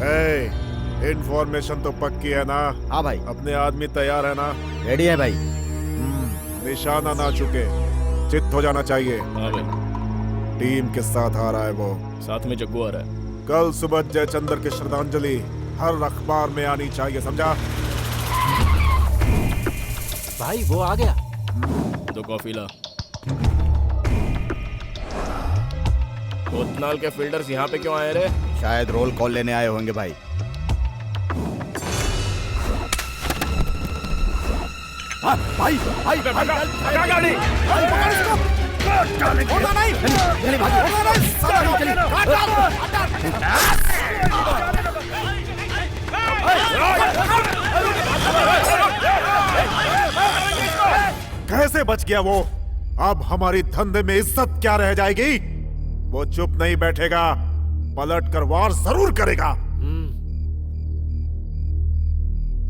Information तो पक्की है ना? हाँ भाई। अपने आदमी तैयार है ना? रेडी है भाई। निशाना ना चुके, चित हो जाना चाहिए। हाँ भाई। टीम के साथ आ रहा है वो, साथ में जग्गू आ रहा है। कल सुबह जयचंद्र की श्रद्धांजलि हर अखबार में आनी चाहिए, समझा? भाई वो आ गया। दो कॉफी ला। कोतनाल के फिल्डर्स यहाँ पे क्यों आए रे? शायद रोल कॉल लेने आए होंगे भाई। भाई भाई भगा गाड़ी। कैसे बच गया वो? अब हमारी धंधे में इज्जत क्या रह जाएगी? वो चुप नहीं बैठेगा, पलट कर वार जरूर करेगा।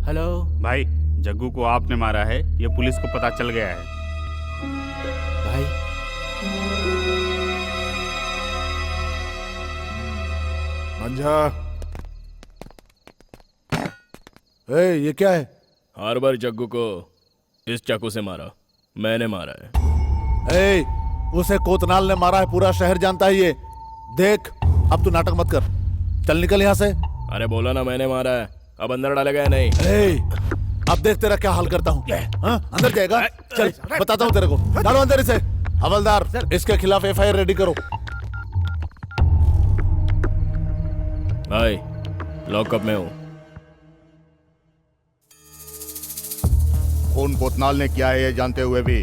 हेलो भाई, जग्गू को आपने मारा है, ये पुलिस को पता चल गया है। भाई। मंझा, ये क्या है? हर बार जग्गू को इस चाकू से मारा, मैंने मारा है। उसे कोतनाल ने मारा है, पूरा शहर जानता है ये। देख, अब तू नाटक मत कर, चल निकल यहाँ से। अरे बोला ना मैंने मारा है, अब अंदर डालेगा या नहीं? अब देख तेरा क्या हाल करता हूँ। अंदर जाएगा? चल बताता हूँ तेरे को। डालो अंदर इसे। हवलदार, इसके खिलाफ एफआईआर रेडी करो। भाई लॉकअप में हूँ। खून कोतनाल ने किया है ये जानते हुए भी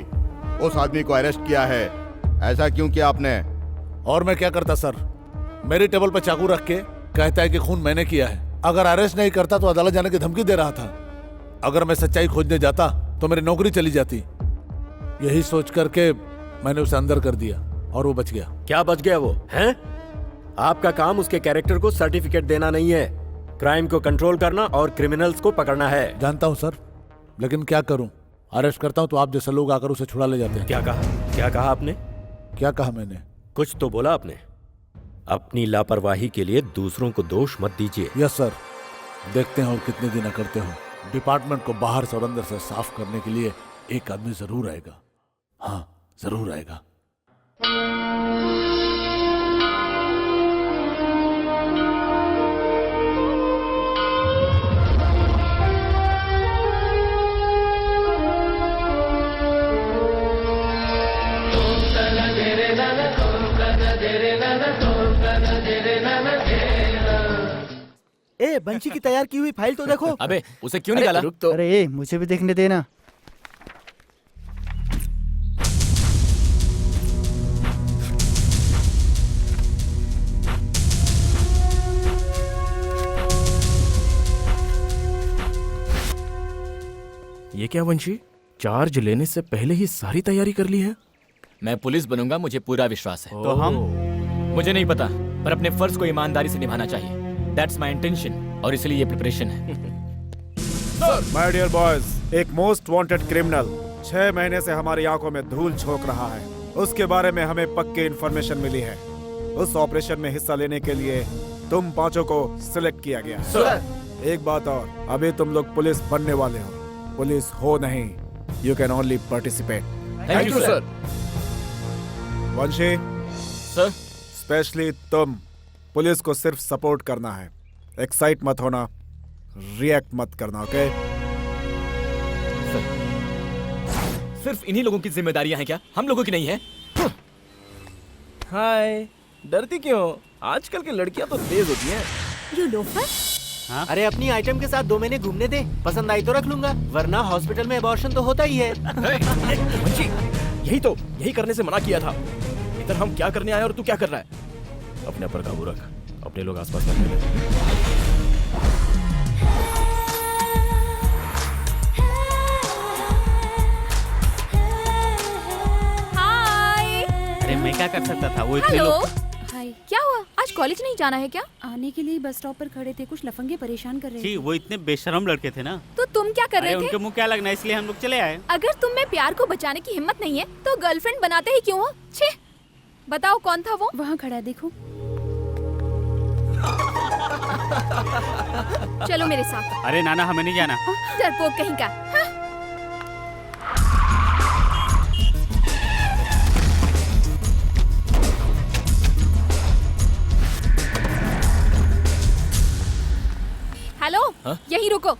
उस आदमी को अरेस्ट किया है, ऐसा क्यों किया आपने? और मैं क्या करता सर? मेरी टेबल पे चाकू रख के कहता है कि खून मैंने किया है। अगर अरेस्ट नहीं करता तो अदालत जाने की धमकी दे रहा था। अगर मैं सच्चाई खोजने जाता तो मेरी नौकरी चली जाती। यही सोच करके मैंने उसे अंदर कर दिया और वो बच गया। क्या बच गया वो? हैं? आपका काम उसके कैरेक्टर को सर्टिफिकेट देना नहीं है, क्राइम को कंट्रोल करना और क्रिमिनल्स को पकड़ना है। जानता हूँ सर, लेकिन क्या करूं? अरेस्ट करता हूं तो आप जैसे लोग आकर उसे छुड़ा ले जाते हैं। क्या कहा? क्या कहा आपने? क्या कहा मैंने? कुछ तो बोला आपने। अपनी लापरवाही के लिए दूसरों को दोष मत दीजिए। यस सर, देखते हैं और कितने दिन करते हो। डिपार्टमेंट को बाहर से और अंदर से साफ करने के लिए एक आदमी जरूर आएगा। हाँ, जरूर आएगा। बंशी की तैयार की हुई फाइल तो देखो। अबे उसे क्यों निकाला? रुक तो। अरे मुझे भी देखने देना। ये क्या वंशी, चार्ज लेने से पहले ही सारी तैयारी कर ली है? मैं पुलिस बनूंगा, मुझे पूरा विश्वास है। तो हम? मुझे नहीं पता, पर अपने फर्ज को ईमानदारी से निभाना चाहिए। दैट्स माई इंटेंशन और इसलिए ये प्रिपरेशन है। माय डियर बॉयज, एक मोस्ट वांटेड क्रिमिनल 6 महीने से हमारी आंखों में धूल झोंक रहा है। उसके बारे में हमें पक्की इंफॉर्मेशन मिली है। उस ऑपरेशन में हिस्सा लेने के लिए तुम 5 को सिलेक्ट किया गया है। सर। एक बात और, अभी तुम लोग पुलिस बनने वाले हो, पुलिस हो नहीं। You can only participate. Thank you sir. Vanshi sir, specially तुम पुलिस को सिर्फ सपोर्ट करना है, एक्साइट मत होना, रिएक्ट मत करना, ओके? सिर्फ इन्हीं लोगों की जिम्मेदारियां हैं क्या? हम लोगों की नहीं है? हाय, डरती क्यों? आजकल की लड़कियां तो तेज होती हैं। You loafer. हाँ? अरे अपनी आइटम के साथ 2 महीने घूमने दे, पसंद आई तो रख लूंगा, वरना हॉस्पिटल में अबॉर्शन तो होता ही है। वंशी, यही करने से मना किया था। इधर हम क्या करने आए और तू क्या कर रहा है? अपने पर काबू रख, अपने लोग आसपास मत मिले। अरे मैं क्या कर सकता था, वो इतने हेलो। लोग। हाय, क्या हुआ? आज कॉलेज नहीं जाना है क्या? आने के लिए बस स्टॉप पर खड़े थे, कुछ लफंगे परेशान कर रहे जी, थे। वो इतने बेशरम लड़के थे ना। तो तुम क्या कर अरे रहे उनके थे? मुंह क्या लगना, इसलिए हम लोग चले आए। अगर तुम में प्यार को बचाने की हिम्मत नहीं है तो गर्लफ्रेंड बनाते ही क्यों हो? छे, बताओ कौन था वो? वहाँ खड़ा है, देखो। चलो मेरे साथ। अरे नाना हमें नहीं जाना। डरपोक कहीं का। हाँ? हेलो, यहीं रुको।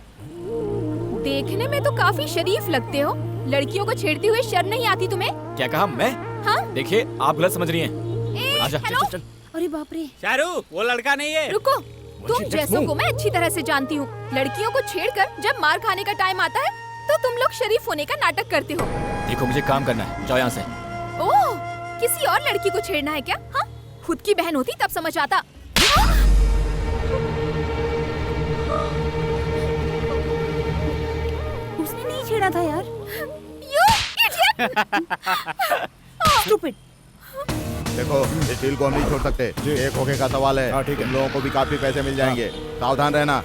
देखने में तो काफी शरीफ लगते हो। लड़कियों को छेड़ते हुए शर्म नहीं आती तुम्हें? क्या कहा मैं? हाँ? देखिए आप गलत समझ रही हैं। आजा, चल, हेलो? चल, चल। अरे बाप रे। चारू वो लड़का नहीं है। रुको, तुम जैसों को मैं अच्छी तरह से जानती हूँ। लड़कियों को छेड़कर जब मार खाने का टाइम आता है तो तुम लोग शरीफ होने का नाटक करते हो। देखो मुझे काम करना है, जाओ यहाँ से। ओह, किसी और लड़की को छेड़ना है क्या? हाँ? खुद की बहन होती तब समझ आता। हाँ? उसने नहीं छेड़ा था यार। You idiot! Stupid! देखो इस डील को हम नहीं छोड़ सकते। एक होके का सवाल है। हाँ, ठीक है। तुम लोगों को भी काफी पैसे मिल जाएंगे, सावधान रहना।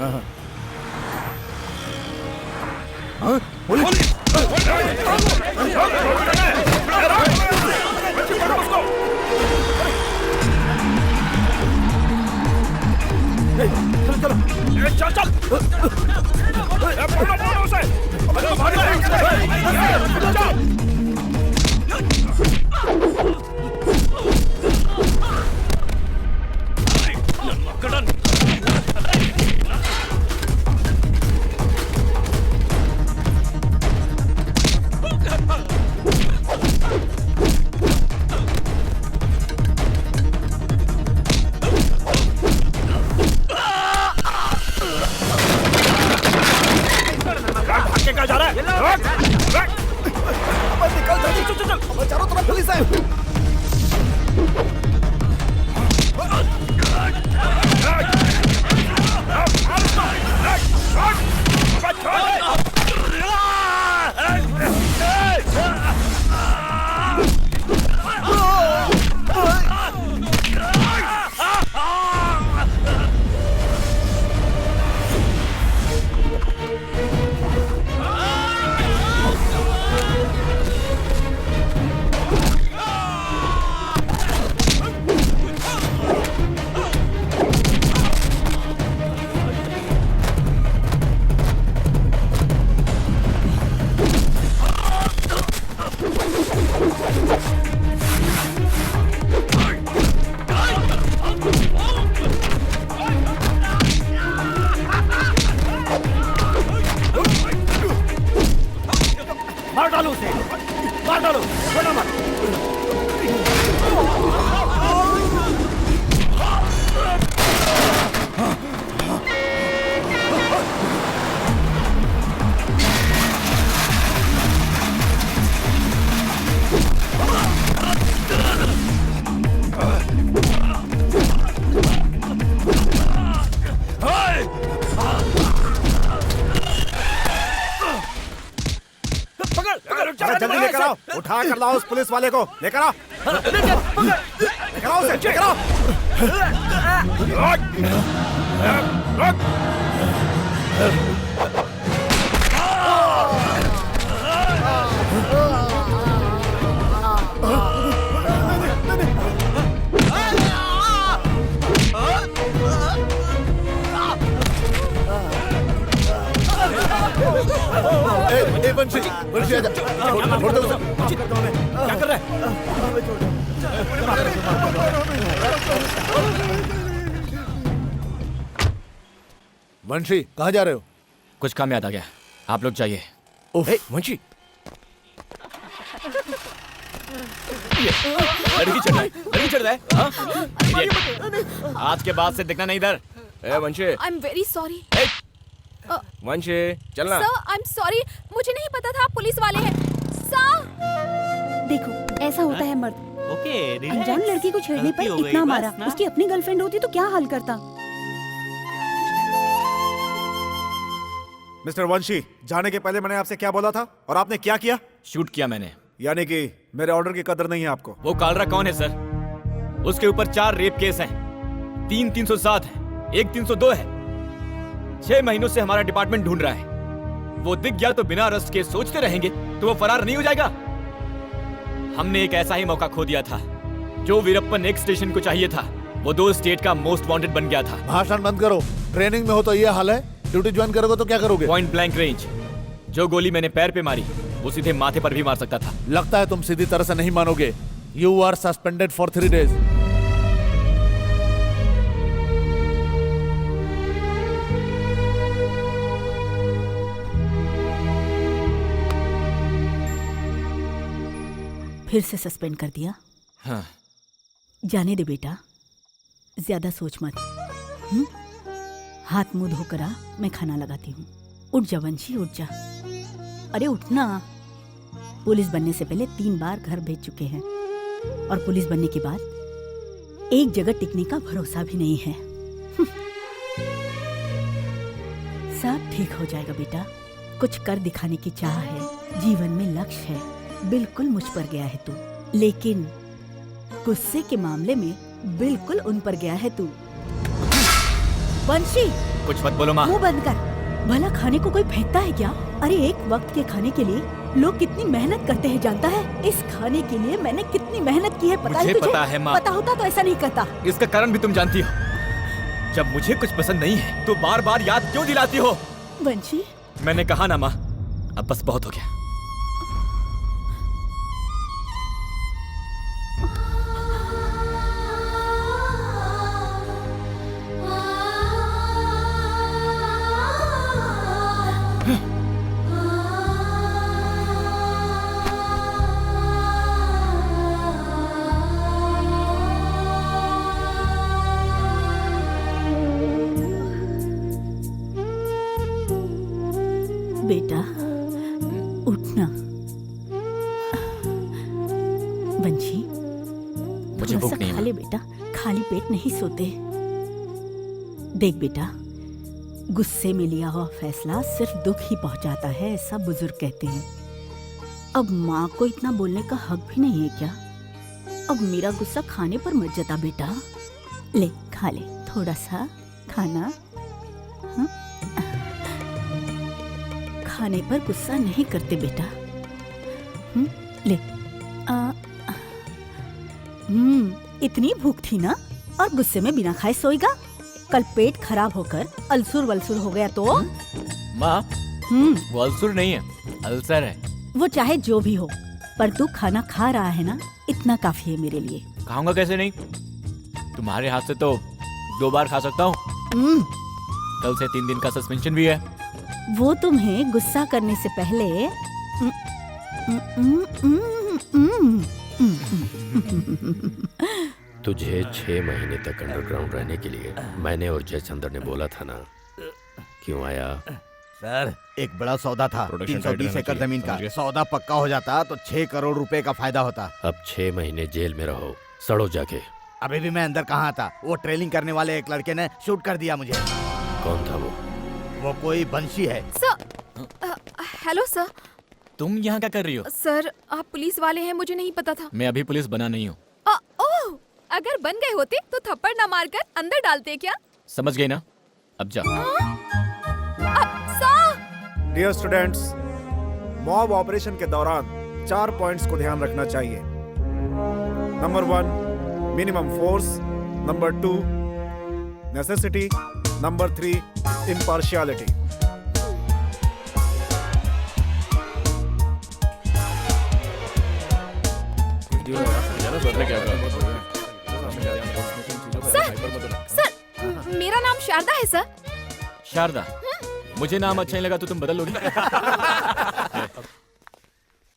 जल्दी लेकर आओ, उठा कर लाओ उस पुलिस वाले को, लेकर आओ, लेकर आओ उसे, लेकर आओ। वंशी, वंशी आजा, छोड़ दो उसे। क्या कर रहा है? वंशी कहाँ जा रहे हो? कुछ काम याद आ गया, आप लोग जाइए। ए, वंशी लड़की चढ़ रहा है, लड़की चढ़ रहा है। हाँ? Idiot। आज के बाद से देखना नहीं इधर। ए वंशी, आई एम वेरी सॉरी। वंशी चलना। सर, आई एम सॉरी, मुझे नहीं पता था आप पुलिस वाले हैं। सर, देखो ऐसा होता है मर्द। ओके अनजान लड़की को छेड़ने पर इतना मारा, उसकी अपनी गर्लफ्रेंड होती तो क्या हाल करता। मिस्टर वंशी, जाने के पहले मैंने आपसे क्या बोला था और आपने क्या किया? शूट किया मैंने। यानी कि मेरे ऑर्डर की कदर नहीं है आपको। वो कालरा कौन है सर? उसके ऊपर 4 रेप केस हैं, 3 307 है, 1 302 है। 6 महीनों से हमारा डिपार्टमेंट ढूंढ रहा है। वो दिख गया तो बिना अरेस्ट के सोचते रहेंगे तो वो फरार नहीं हो जाएगा। हमने एक ऐसा ही मौका खो दिया था जो वीरप्पन नेक्स्ट स्टेशन को चाहिए था। वो 2 स्टेट का मोस्ट वांटेड बन गया था। भाषण बंद करो। ट्रेनिंग में हो तो ये हाल है, ड्यूटी ज्वाइन करोगे तो क्या करोगे? Point blank range. जो गोली मैंने पैर पे मारी वो सीधे माथे पर भी मार सकता था। लगता है तुम सीधी तरह से नहीं मानोगे। You are suspended for 3 days। फिर से सस्पेंड कर दिया? हाँ। जाने दे बेटा, ज्यादा सोच मत। हाथ मुंह धोकर आ, मैं खाना लगाती हूँ। उठ जा वंशी, उठ जा। अरे उठना। पुलिस बनने से पहले 3 बार घर भेज चुके हैं और पुलिस बनने के बाद एक जगह टिकने का भरोसा भी नहीं है। सब ठीक हो जाएगा बेटा। कुछ कर दिखाने की चाह है, जीवन में लक्ष्य है। बिल्कुल मुझ पर गया है तू, लेकिन गुस्से के मामले में बिल्कुल उन पर गया है तू। वंशी, कुछ मत बोलो माँ। मुंह बंद कर। भला खाने को कोई फेंकता है क्या? अरे एक वक्त के खाने के लिए लोग कितनी मेहनत करते हैं जानता है? इस खाने के लिए मैंने कितनी मेहनत की है पता है मुझे तुझे? पता है माँ। पता होता तो ऐसा नहीं करता। इसका कारण भी तुम जानती हो। जब मुझे कुछ पसंद नहीं है तो बार बार याद क्यों दिलाती हो? वंशी, मैंने कहा ना माँ, अब बस बहुत हो गया। बेटा उठना। वंशी, मुझे भूख नहीं खा है। ले बेटा, खाली पेट नहीं सोते। देख बेटा, गुस्से में लिया हुआ फैसला सिर्फ दुख ही पहुंचाता है, ऐसा बुजुर्ग कहते हैं। अब माँ को इतना बोलने का हक भी नहीं है क्या? अब मेरा गुस्सा खाने पर मत जता बेटा। ले खा ले थोड़ा सा खाना। हाँ? खाने पर गुस्सा नहीं करते बेटा। ले। इतनी भूख थी ना, और गुस्से में बिना खाए सोएगा? कल पेट खराब होकर अल्सर वल्सर हो गया तो? माँ, वो अल्सर नहीं है, अल्सर है। वो चाहे जो भी हो, पर तू खाना खा रहा है ना, इतना काफी है मेरे लिए। खाऊंगा कैसे नहीं? तुम्हारे हाथ से तो 2 बार खा सकता हूँ। कल से 3 दिन का सस्पेंशन भी है। वो तुम्हें गुस्सा करने से पहले तुझे 6 महीने तक अंडरग्राउंड रहने के लिए मैंने और जयचंद्र ने बोला था ना, क्यों आया? सर, एक बड़ा सौदा था, Production 320 side एकड़ रहना जमीन चाहिए, का। समझ सौदा पक्का हो जाता तो 6 करोड़ रुपए का फायदा होता। अब 6 महीने जेल में रहो, सड़ो जाके। अभी भी मैं अंदर कहाँ था? वो ट्रेनिंग करने वाले एक लड़के ने शूट कर दिया मुझे। कौन था वो? वो कोई बंशी है। Sir, hello sir. तुम यहाँ क्या कर रही हो? सर, आप पुलिस वाले हैं, मुझे नहीं पता था। मैं अभी पुलिस बना नहीं हूँ। ओह, अगर बन गए होते तो थप्पड़ ना मारकर अंदर डालते क्या? समझ गई ना? अब जा। Sir, dear students, mob operation के दौरान 4 पॉइंट्स को ध्यान रखना चाहिए। Number 1, minimum force. Number 2, necessity. Number 3, impartiality. Sir, मेरा नाम शारदा है सर। शारदा, मुझे नाम अच्छा नहीं लगा तो तुम बदल लोगी?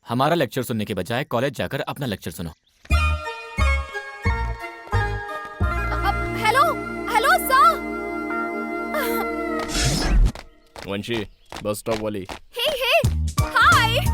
हमारा लेक्चर सुनने के बजाय कॉलेज जाकर अपना लेक्चर सुनो। Hello hello sir. वंशी, बस स्टॉप वाली। हे हे, हाय।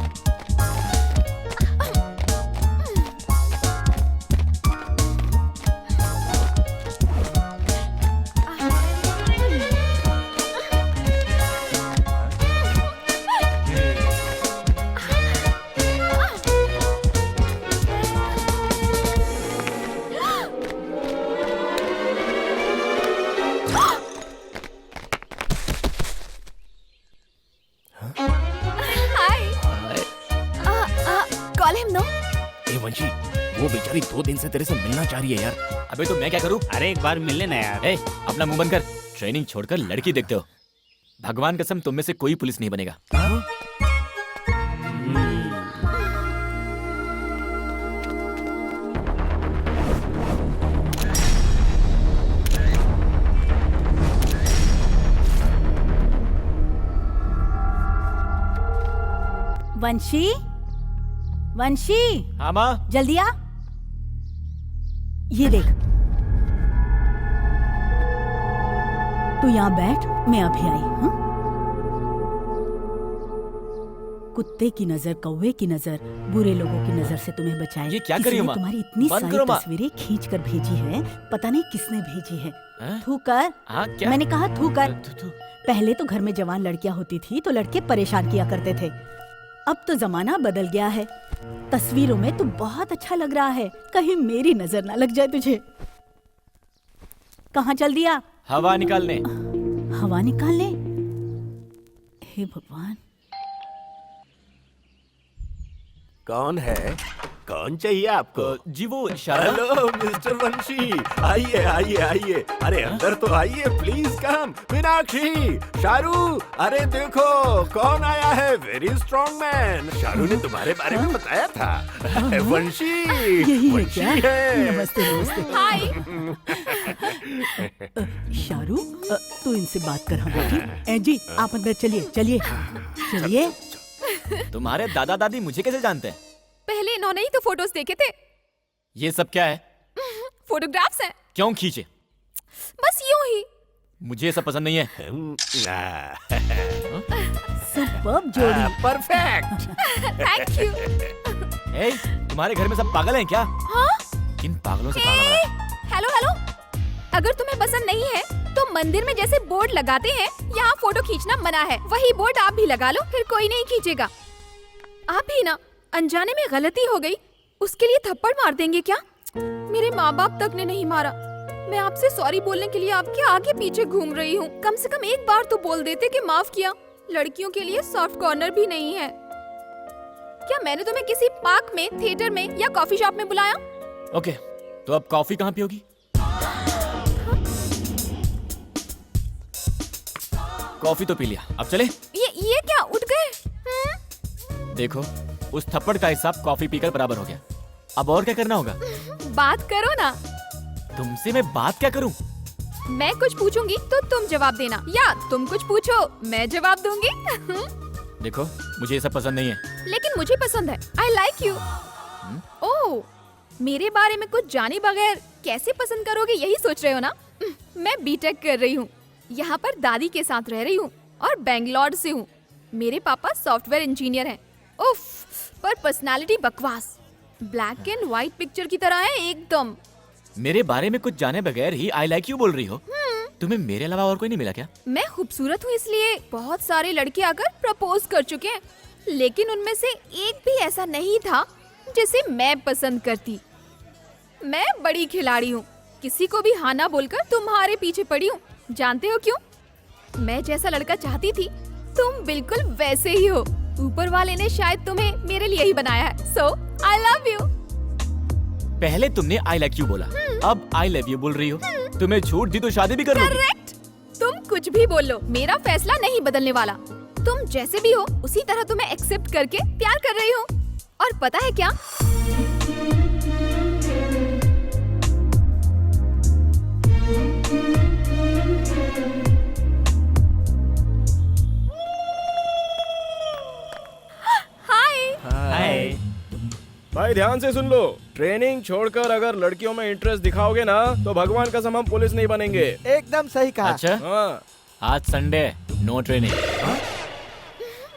बकरी 2 दिन से तेरे से मिलना चाह रही है यार। अबे तो मैं क्या करूं? अरे एक बार मिल लेना यार। ए, अपना मुंह बंद कर। ट्रेनिंग छोड़कर लड़की देखते हो। भगवान कसम तुम में से कोई पुलिस नहीं बनेगा। वंशी, वंशी, हाँ माँ। जल्दी आ। ये देख, तू यहाँ बैठ, मैं अभी आई। हाँ? कुत्ते की नजर, कौवे की नजर, बुरे लोगों की नजर से तुम्हें बचाए। ये क्या कर रही हो, माँ? तुम्हारी इतनी बंद सारी करो, माँ। तस्वीरें खींच कर भेजी है, पता नहीं किसने भेजी है। हाँ? थू कर। हाँ क्या? मैंने कहा थू कर। थू। पहले तो घर में जवान लड़कियां होती थी तो लड़के परेशान किया करते थे। अब तो जमाना बदल गया है। तस्वीरों में तू बहुत अच्छा लग रहा है, कहीं मेरी नजर ना लग जाए तुझे। कहाँ चल दिया? हवा निकालने। हवा निकालने? हे भगवान। कौन है? कौन चाहिए आपको? जी वो शारदा। हेलो मिस्टर वंशी, आइए आइए आइए। अरे अंदर तो आइए, प्लीज कम। मीनाक्षी, शारू, अरे देखो कौन आया है। Very strong man. शारू ने तुम्हारे बारे में बताया था। वंशी, यही है वंशी क्या? है। नमस्ते नमस्ते। हाय। शारू, तू इनसे बात कर। हम जी आप अंदर चलिए चलिए चलिए। तुम्हारे दादा दादी मुझे कैसे जानते हैं? पहले इन्होंने ही तो फोटोज देखे थे। ये सब क्या है? फोटोग्राफ्स हैं। क्यों खींचे? बस यूं ही। मुझे ये सब पसंद नहीं है। सुपर्ब जोड़ी। परफेक्ट। Thank you. ए, तुम्हारे घर में सब पागल हैं क्या? हाँ? किन पागलों से पाला पड़ा है? हेलो हेलो, अगर तुम्हें पसंद नहीं है तो मंदिर में जैसे बोर्ड लगाते हैं यहाँ फोटो खींचना मना है, वही बोर्ड आप भी लगा लो, फिर कोई नहीं खींचेगा। आप भी ना, अनजाने में गलती हो गई उसके लिए थप्पड़ मार देंगे क्या? मेरे माँ बाप तक ने नहीं मारा। मैं आपसे सॉरी बोलने के लिए आपके आगे पीछे घूम रही हूँ। कम से कम एक बार तो बोल देते कि माफ किया। लड़कियों के लिए सॉफ्ट कॉर्नर भी नहीं है क्या? मैंने तुम्हें किसी पार्क में, थिएटर में या कॉफी शॉप में बुलाया? ओके, तो अब कॉफी कहाँ पियोगी? कॉफी तो पी लिया, अब चले? ये क्या, उठ गए? देखो, उस थप्पड़ का हिसाब कॉफी पीकर बराबर हो गया। अब और क्या करना होगा? बात करो ना। तुमसे मैं बात क्या करूं? मैं कुछ पूछूंगी तो तुम जवाब देना, या तुम कुछ पूछो मैं जवाब दूंगी। देखो, मुझे ये सब पसंद नहीं है। लेकिन मुझे पसंद है। I like you. ओह, मेरे बारे में कुछ जाने बगैर कैसे पसंद करोगे यही सोच रहे हो ना? मैं बीटेक कर रही हूँ, यहाँ पर दादी के साथ रह रही हूँ और बेंगलोर से हूँ। मेरे पापा सॉफ्टवेयर इंजीनियर हैं। उफ, पर पर्सनालिटी बकवास, ब्लैक एंड व्हाइट पिक्चर की तरह है एकदम। मेरे बारे में कुछ जाने बगैर ही आई लाइक यू बोल रही हो? तुम्हें मेरे अलावा और कोई नहीं मिला क्या? मैं खूबसूरत हूँ इसलिए बहुत सारे लड़के आकर प्रपोज कर चुके हैं, लेकिन उनमें से एक भी ऐसा नहीं था जिसे मैं पसंद करती। मैं बड़ी खिलाड़ी हूँ, किसी को भी हाँ ना बोलकर तुम्हारे पीछे पड़ी हूँ। जानते हो क्यों? मैं जैसा लड़का चाहती थी तुम बिल्कुल वैसे ही हो। ऊपर वाले ने शायद तुम्हें मेरे लिए ही बनाया है। So I love you. पहले तुमने आई लाइक यू बोला, अब आई लव यू बोल रही हो। तुम्हें छूट दी तो शादी भी कर लोगी। करेक्ट। तुम कुछ भी बोल लो, मेरा फैसला नहीं बदलने वाला। तुम जैसे भी हो उसी तरह तुम्हें एक्सेप्ट करके प्यार कर रही हूँ। और पता है क्या? हाय। भाई ध्यान से सुन लो, ट्रेनिंग छोड़कर अगर लड़कियों में इंटरेस्ट दिखाओगे ना तो भगवान कसम हम पुलिस नहीं बनेंगे। एकदम सही कहा। अच्छा, हाँ। आज Sunday, no training.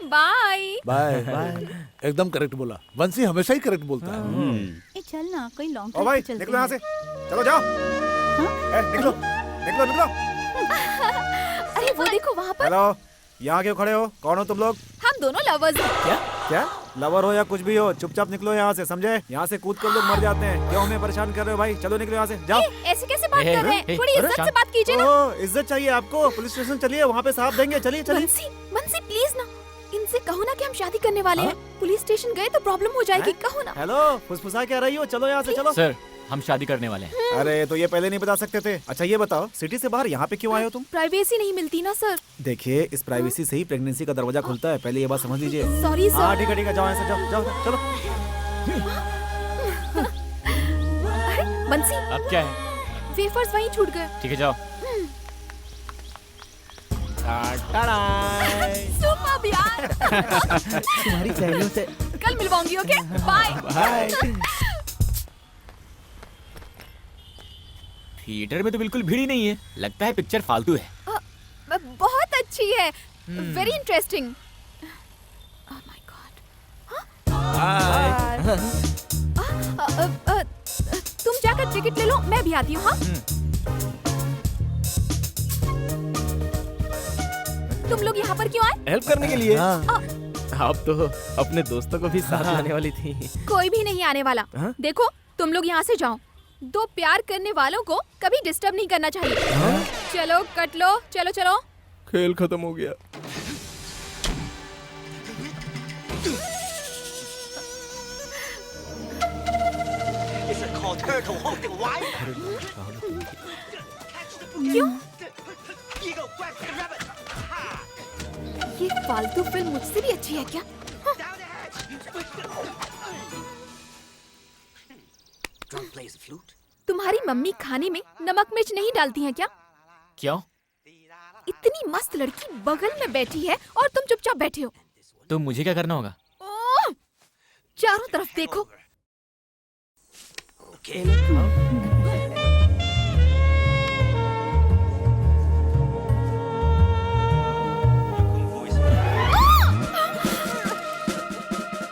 Bye bye bye. एकदम करेक्ट बोला। वंशी हमेशा ही करेक्ट बोलता है। ए, चल ना, कोई लॉन्ग ओ भाई निकलो यहाँ से, चलो जाओ। निकलो निकलो निकलो। अरे वो देखो वहाँ पर। हेलो, यहाँ क्यों खड़े हो? कौन हो तुम लोग? हम दोनों लवर्स हैं। क्या लवर हो या कुछ भी हो, चुपचाप निकलो यहाँ से, समझे? यहाँ से कूद कर लोग मर जाते हैं। क्यों हमें परेशान कर रहे हो भाई? चलो निकलो यहाँ से, जाओ। ऐसे कैसे बात कर रहे हैं? थोड़ी इज्जत से बात कीजिए ना। ओह, इज्जत चाहिए आपको? पुलिस स्टेशन चलिए, वहाँ पे साफ देंगे। चलिए चलिए। बंसी प्लीज ना, इनसे कहो ना कि हम शादी करने वाले हैं। पुलिस स्टेशन गए तो प्रॉब्लम हो जाएगी, कहो ना। हेलो, फुसफुसा क्या रही हो? चलो यहाँ से चलो। सर हम शादी करने वाले हैं। अरे तो ये पहले नहीं बता सकते थे। अच्छा ये बताओ, सिटी से बाहर यहाँ पे क्यों आए हो तुम? प्राइवेसी नहीं मिलती ना सर। देखिए, इस प्राइवेसी से ही प्रेगनेंसी का दरवाजा खुलता है, पहले ये बात समझ लीजिए। सॉरी हाँ सर। ठीक है, जाओ यहाँ से, जाओ जाओ चलो। बंसी, अब क्या है? वेफर्स वहीं छूट गए। ठीक है जाओ। सुपर यार। तुम्हारी सहेलियों से कल मिलवाऊंगी, ओके बाय। थिएटर में तो बिल्कुल भीड़ ही नहीं है, लगता है पिक्चर फालतू है। बहुत अच्छी है, very interesting. Oh my God. तुम जाकर टिकट ले लो, मैं भी आती हूँ। हाँ तुम लोग यहाँ पर क्यों आए? हेल्प करने के लिए। हाँ। आप तो अपने दोस्तों को भी साथ लाने वाली थी। कोई भी नहीं आने वाला। हाँ? देखो तुम लोग यहाँ से जाओ। दो प्यार करने वालों को कभी डिस्टर्ब नहीं करना चाहिए। चलो कट लो, चलो चलो। खेल खत्म हो गया। क्यों? ये फालतू फिल्म मुझसे भी अच्छी है क्या? तुम्हारी मम्मी खाने में नमक मिर्च नहीं डालती हैं क्या? क्यों? इतनी मस्त लड़की बगल में बैठी है और तुम चुपचाप बैठे हो। तो मुझे क्या करना होगा? ओह! चारों तरफ देखो।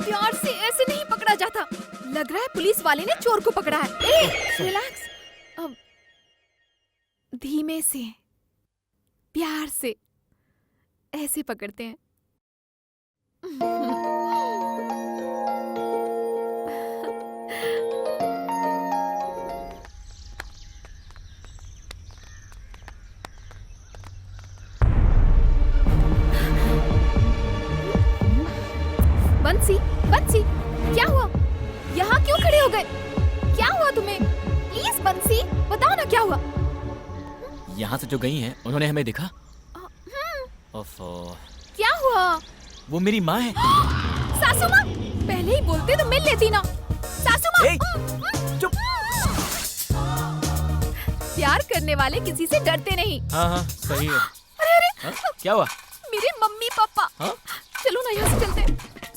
प्यार से ऐसे नहीं पकड़ा जाता। लग रहा है पुलिस वाले ने चोर को पकड़ा है। रिलैक्स। अब धीमे से, प्यार से ऐसे पकड़ते हैं। बंसी, बंसी, क्या हुआ? यहाँ क्यों खड़े हो गए? क्या हुआ तुम्हें? प्लीज बंसी, बताओ ना क्या हुआ? यहाँ से जो गई हैं, उन्होंने हमें देखा। ओफो। क्या हुआ? वो मेरी माँ है। सासू माँ, पहले ही बोलते तो मिल लेती ना। सासू माँ। चुप। प्यार करने वाले किसी से डरते नहीं। हाँ हाँ सही है। अरे अरे, हाँ? क्या हुआ? मेरे मम्मी पापा। हाँ? चलो ना यहाँ से चलते।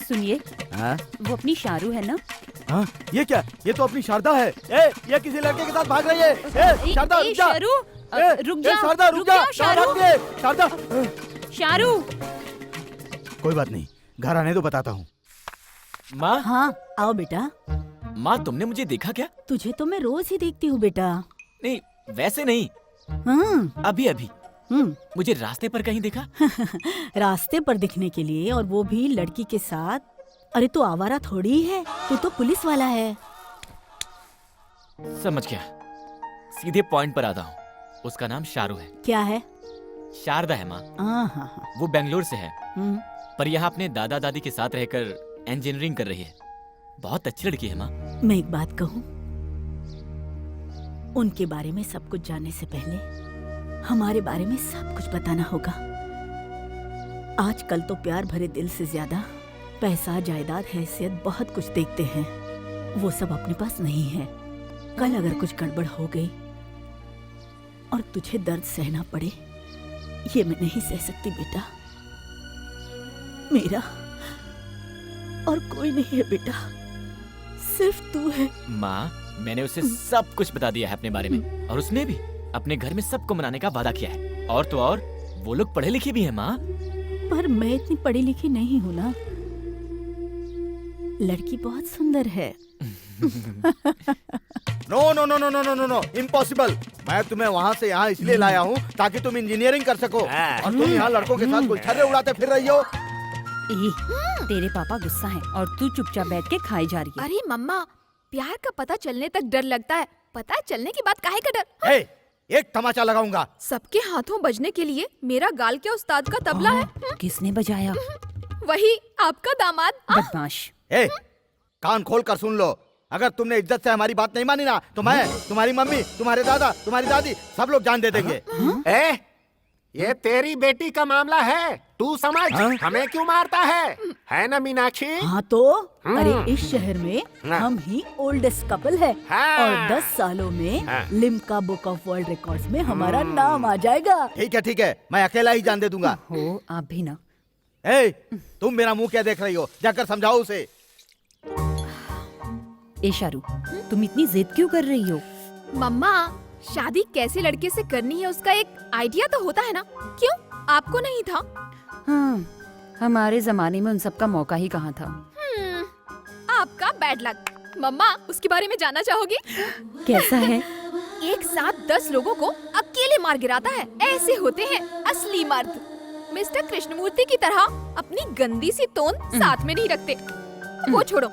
सुनिए, हाँ? वो अपनी शारू है ना? हाँ? ये क्या? ये तो अपनी शारदा है। ए, ये किसी लड़के के साथ भाग रही है। ए, शारदा रुक जा। शारू, रुक जा। शारदा रुक जा। शारू, शारदा। शारू। कोई बात नहीं, घर आने दो, बताता हूँ। माँ, हाँ आओ बेटा। माँ तुमने मुझे देखा क्या? तुझे तो मैं रोज ही देखती हूँ बेटा। नहीं वैसे नहीं, हाँ। अभी अभी मुझे रास्ते पर कहीं देखा। रास्ते पर दिखने के लिए, और वो भी लड़की के साथ? अरे तू आवारा थोड़ी है, तू तो पुलिस वाला है। समझ गया, सीधे पॉइंट पर आता हूँ। उसका नाम शारू है। क्या है? शारदा है माँ। हाँ। वो बेंगलोर से है, पर यहाँ अपने दादा दादी के साथ रहकर इंजीनियरिंग कर रही है। बहुत अच्छी लड़की है माँ। मैं एक बात कहूँ, उनके बारे में सब कुछ जानने से पहले हमारे बारे में सब कुछ बताना होगा। आजकल तो प्यार भरे दिल से ज्यादा पैसा, जायदाद, हैसियत बहुत कुछ देखते हैं। वो सब अपने पास नहीं है। कल अगर कुछ गड़बड़ हो गई और तुझे दर्द सहना पड़े, ये मैं नहीं सह सकती बेटा। मेरा और कोई नहीं है बेटा, सिर्फ तू है। माँ मैंने उसे सब कुछ बता दिया है अपने बारे में, और उसने भी अपने घर में सबको मनाने का वादा किया है। और तो और वो लोग पढ़े लिखे भी हैं माँ। पर मैं इतनी पढ़ी लिखी नहीं हूँ ना। लड़की बहुत सुंदर है। No no no no no no no no, impossible. मैं तुम्हें वहाँ से यहाँ इसलिए लाया हूँ ताकि तुम इंजीनियरिंग कर सको, और तुम यहाँ लड़कों के साथ गुलछर्रे उड़ाते फिर रही हो। तेरे पापा गुस्सा है और तू चुपचाप बैठ के खाई जा रही है। अरे मम्मा, प्यार का पता चलने तक डर लगता है, पता चलने की बात काहे का डर? ए, एक तमाचा लगाऊंगा। सबके हाथों बजने के लिए मेरा गाल के उस्ताद का तबला है। किसने बजाया? वही आपका दामाद। बदमाश। ए, कान खोल कर सुन लो। अगर तुमने इज्जत से हमारी बात नहीं मानी ना तो मैं, तुम्हारी मम्मी, तुम्हारे दादा, तुम्हारी दादी सब लोग जान दे देंगे। ए, ये तेरी बेटी का मामला है, तू समझ। हमें क्यों मारता है ना मीनाक्षी? हाँ तो अरे इस शहर में हम ही ओल्डेस्ट कपल है और 10 सालों में Limca book of world records में हमारा नाम आ जाएगा। ठीक है, मैं अकेला ही जान दे दूंगा। हो आप भी ना। ए, तुम मेरा मुंह क्या देख रही हो? जाकर समझाओ उसे। ए शारू, तुम इतनी जिद क्यों कर रही हो? मम्मा, शादी कैसे लड़के से करनी है उसका एक आइडिया तो होता है ना। क्यों, आपको नहीं था? हाँ, हमारे जमाने में उन सब का मौका ही कहाँ था। आपका बैड लक। मम्मा, उसके बारे में जानना चाहोगी? कैसा है? एक साथ 10 लोगों को अकेले मार गिराता है। ऐसे होते हैं असली मर्द। मिस्टर कृष्णमूर्ति की तरह अपनी गंदी सी तोंद साथ में नहीं रखते। वो छोड़ो,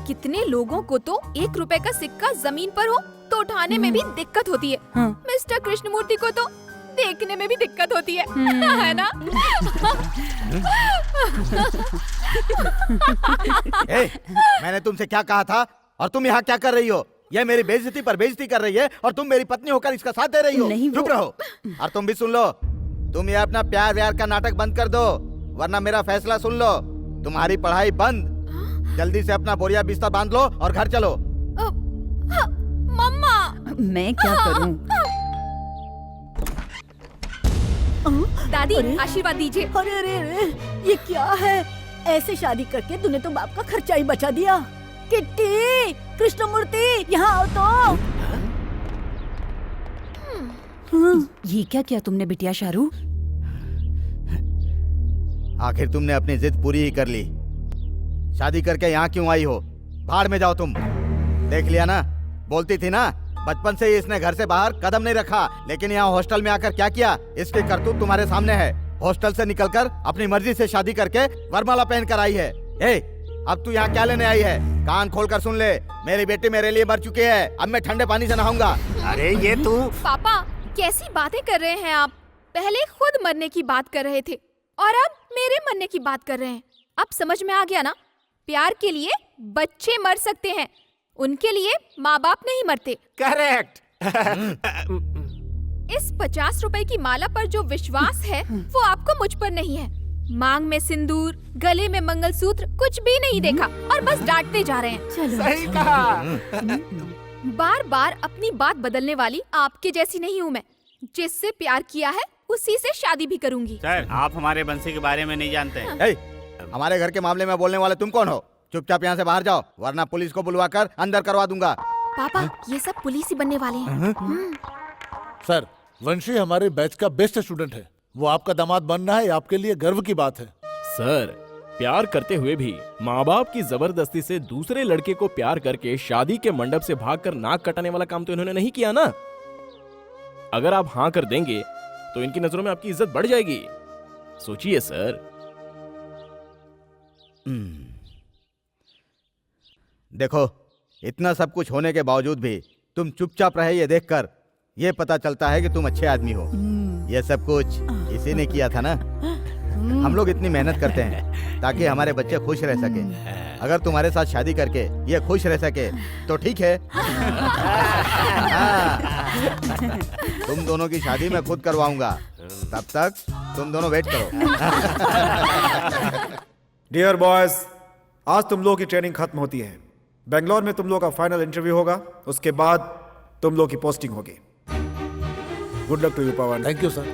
कितने लोगों को तो 1 रुपए का सिक्का जमीन पर हो तो उठाने में भी दिक्कत होती है। मिस्टर कृष्णमूर्ति को तो देखने में भी दिक्कत होती है, है ना? मैंने तुमसे क्या कहा था और तुम यहाँ क्या कर रही हो? यह मेरी बेइज्जती पर बेइज्जती कर रही है और तुम मेरी पत्नी होकर इसका साथ दे रही हो। चुप रहो। और तुम भी सुन लो, तुम ये अपना प्यार व्यार का नाटक बंद कर दो, वरना मेरा फैसला सुन लो। तुम्हारी पढ़ाई बंद। जल्दी से अपना बोरिया बिस्तर बांध लो और घर चलो। मम्मा, मैं क्या करूं? दादी आशीर्वाद दीजिए। अरे अरे अरे, ये क्या है? ऐसे शादी करके तूने तो बाप का खर्चा ही बचा दिया। किट्टी, कृष्णमूर्ति, यहाँ आओ तो। ये क्या किया तुमने बिटिया शारू? आखिर तुमने अपनी जिद पूरी ही कर ली। शादी करके यहाँ क्यों आई हो? भाड़ में जाओ तुम। देख लिया ना, बोलती थी ना, बचपन से ही इसने घर से बाहर कदम नहीं रखा, लेकिन यहाँ हॉस्टल में आकर क्या किया? इसकी करतूत तुम्हारे सामने है। हॉस्टल से निकलकर अपनी मर्जी से शादी करके वरमाला पहन कर आई है। ए, अब तू यहाँ क्या लेने आई है? कान खोल कर सुन ले, मेरी बेटी मेरे लिए मर चुकी है। अब मैं ठंडे पानी से नहाऊंगा। अरे ये तू। पापा, कैसी बातें कर रहे हैं आप? पहले खुद मरने की बात कर रहे थे और अब मेरे मरने की बात कर रहे हैं। अब समझ में आ गया ना? प्यार के लिए बच्चे मर सकते हैं, उनके लिए माँ बाप नहीं मरते। करेक्ट। इस 50 रुपए की माला पर जो विश्वास है वो आपको मुझ पर नहीं है। मांग में सिंदूर, गले में मंगलसूत्र, कुछ भी नहीं देखा और बस डांटते जा रहे हैं। सही कहा। बार बार अपनी बात बदलने वाली आपके जैसी नहीं हूँ मैं। जिससे प्यार किया है उसी से शादी भी करूंगी। सर, आप हमारे बंसी के बारे में नहीं जानते हैं। हमारे घर के मामले में बोलने वाले तुम कौन हो? चुपचाप यहाँ से बाहर जाओ, वरना पुलिस को बुलवाकर अंदर करवा दूंगा। पापा, ये सब पुलिस ही बनने वाले हैं। सर, वंशी हमारे बैच का बेस्ट स्टूडेंट है। वो आपका दामाद बनना है, आपके लिए गर्व की बात है। सर, प्यार करते हुए भी माँ बाप की जबरदस्ती से दूसरे लड़के को प्यार करके शादी के मंडप से भागकर नाक कटाने वाला काम तो इन्होंने नहीं किया ना। अगर आप हाँ कर देंगे तो इनकी नजरों में आपकी इज्जत बढ़ जाएगी। सोचिए सर। देखो, इतना सब कुछ होने के बावजूद भी तुम चुपचाप रहे, ये देखकर ये पता चलता है कि तुम अच्छे आदमी हो। ये सब कुछ इसी ने किया था ना। हम लोग इतनी मेहनत करते हैं ताकि हमारे बच्चे खुश रह सके। अगर तुम्हारे साथ शादी करके ये खुश रह सके तो ठीक है। तुम दोनों की शादी मैं खुद करवाऊंगा, तब तक तुम दोनों वेट करो। डियर बॉयज, आज तुम लोगों की ट्रेनिंग खत्म होती है। बेंगलोर में तुम लोगों का फाइनल इंटरव्यू होगा, उसके बाद तुम लोगों की पोस्टिंग होगी। Good luck to you Pawan. Thank you sir.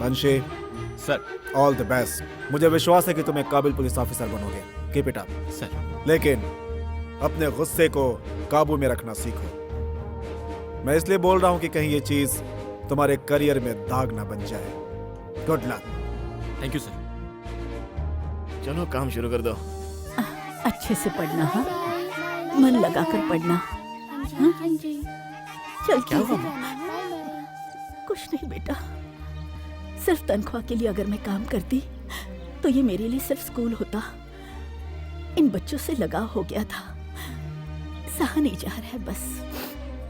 Banshi sir, all the best. मुझे विश्वास है कि तुम एक काबिल पुलिस ऑफिसर बनोगे। Keep it up sir. लेकिन अपने गुस्से को काबू में रखना सीखो। मैं इसलिए बोल रहा हूं कि कहीं ये चीज तुम्हारे करियर में दाग ना बन जाए। Good luck. Thank you sir. चलो काम शुरू कर दो। अच्छे से पढ़ना, हाँ? मन लगा कर पढ़ना। हाँ? चल, क्या हुआ? कुछ नहीं बेटा, सिर्फ तनख्वाह के लिए अगर मैं काम करती तो ये मेरे लिए सिर्फ स्कूल होता। इन बच्चों से लगाव हो गया था, सहा नहीं जा रहा है बस।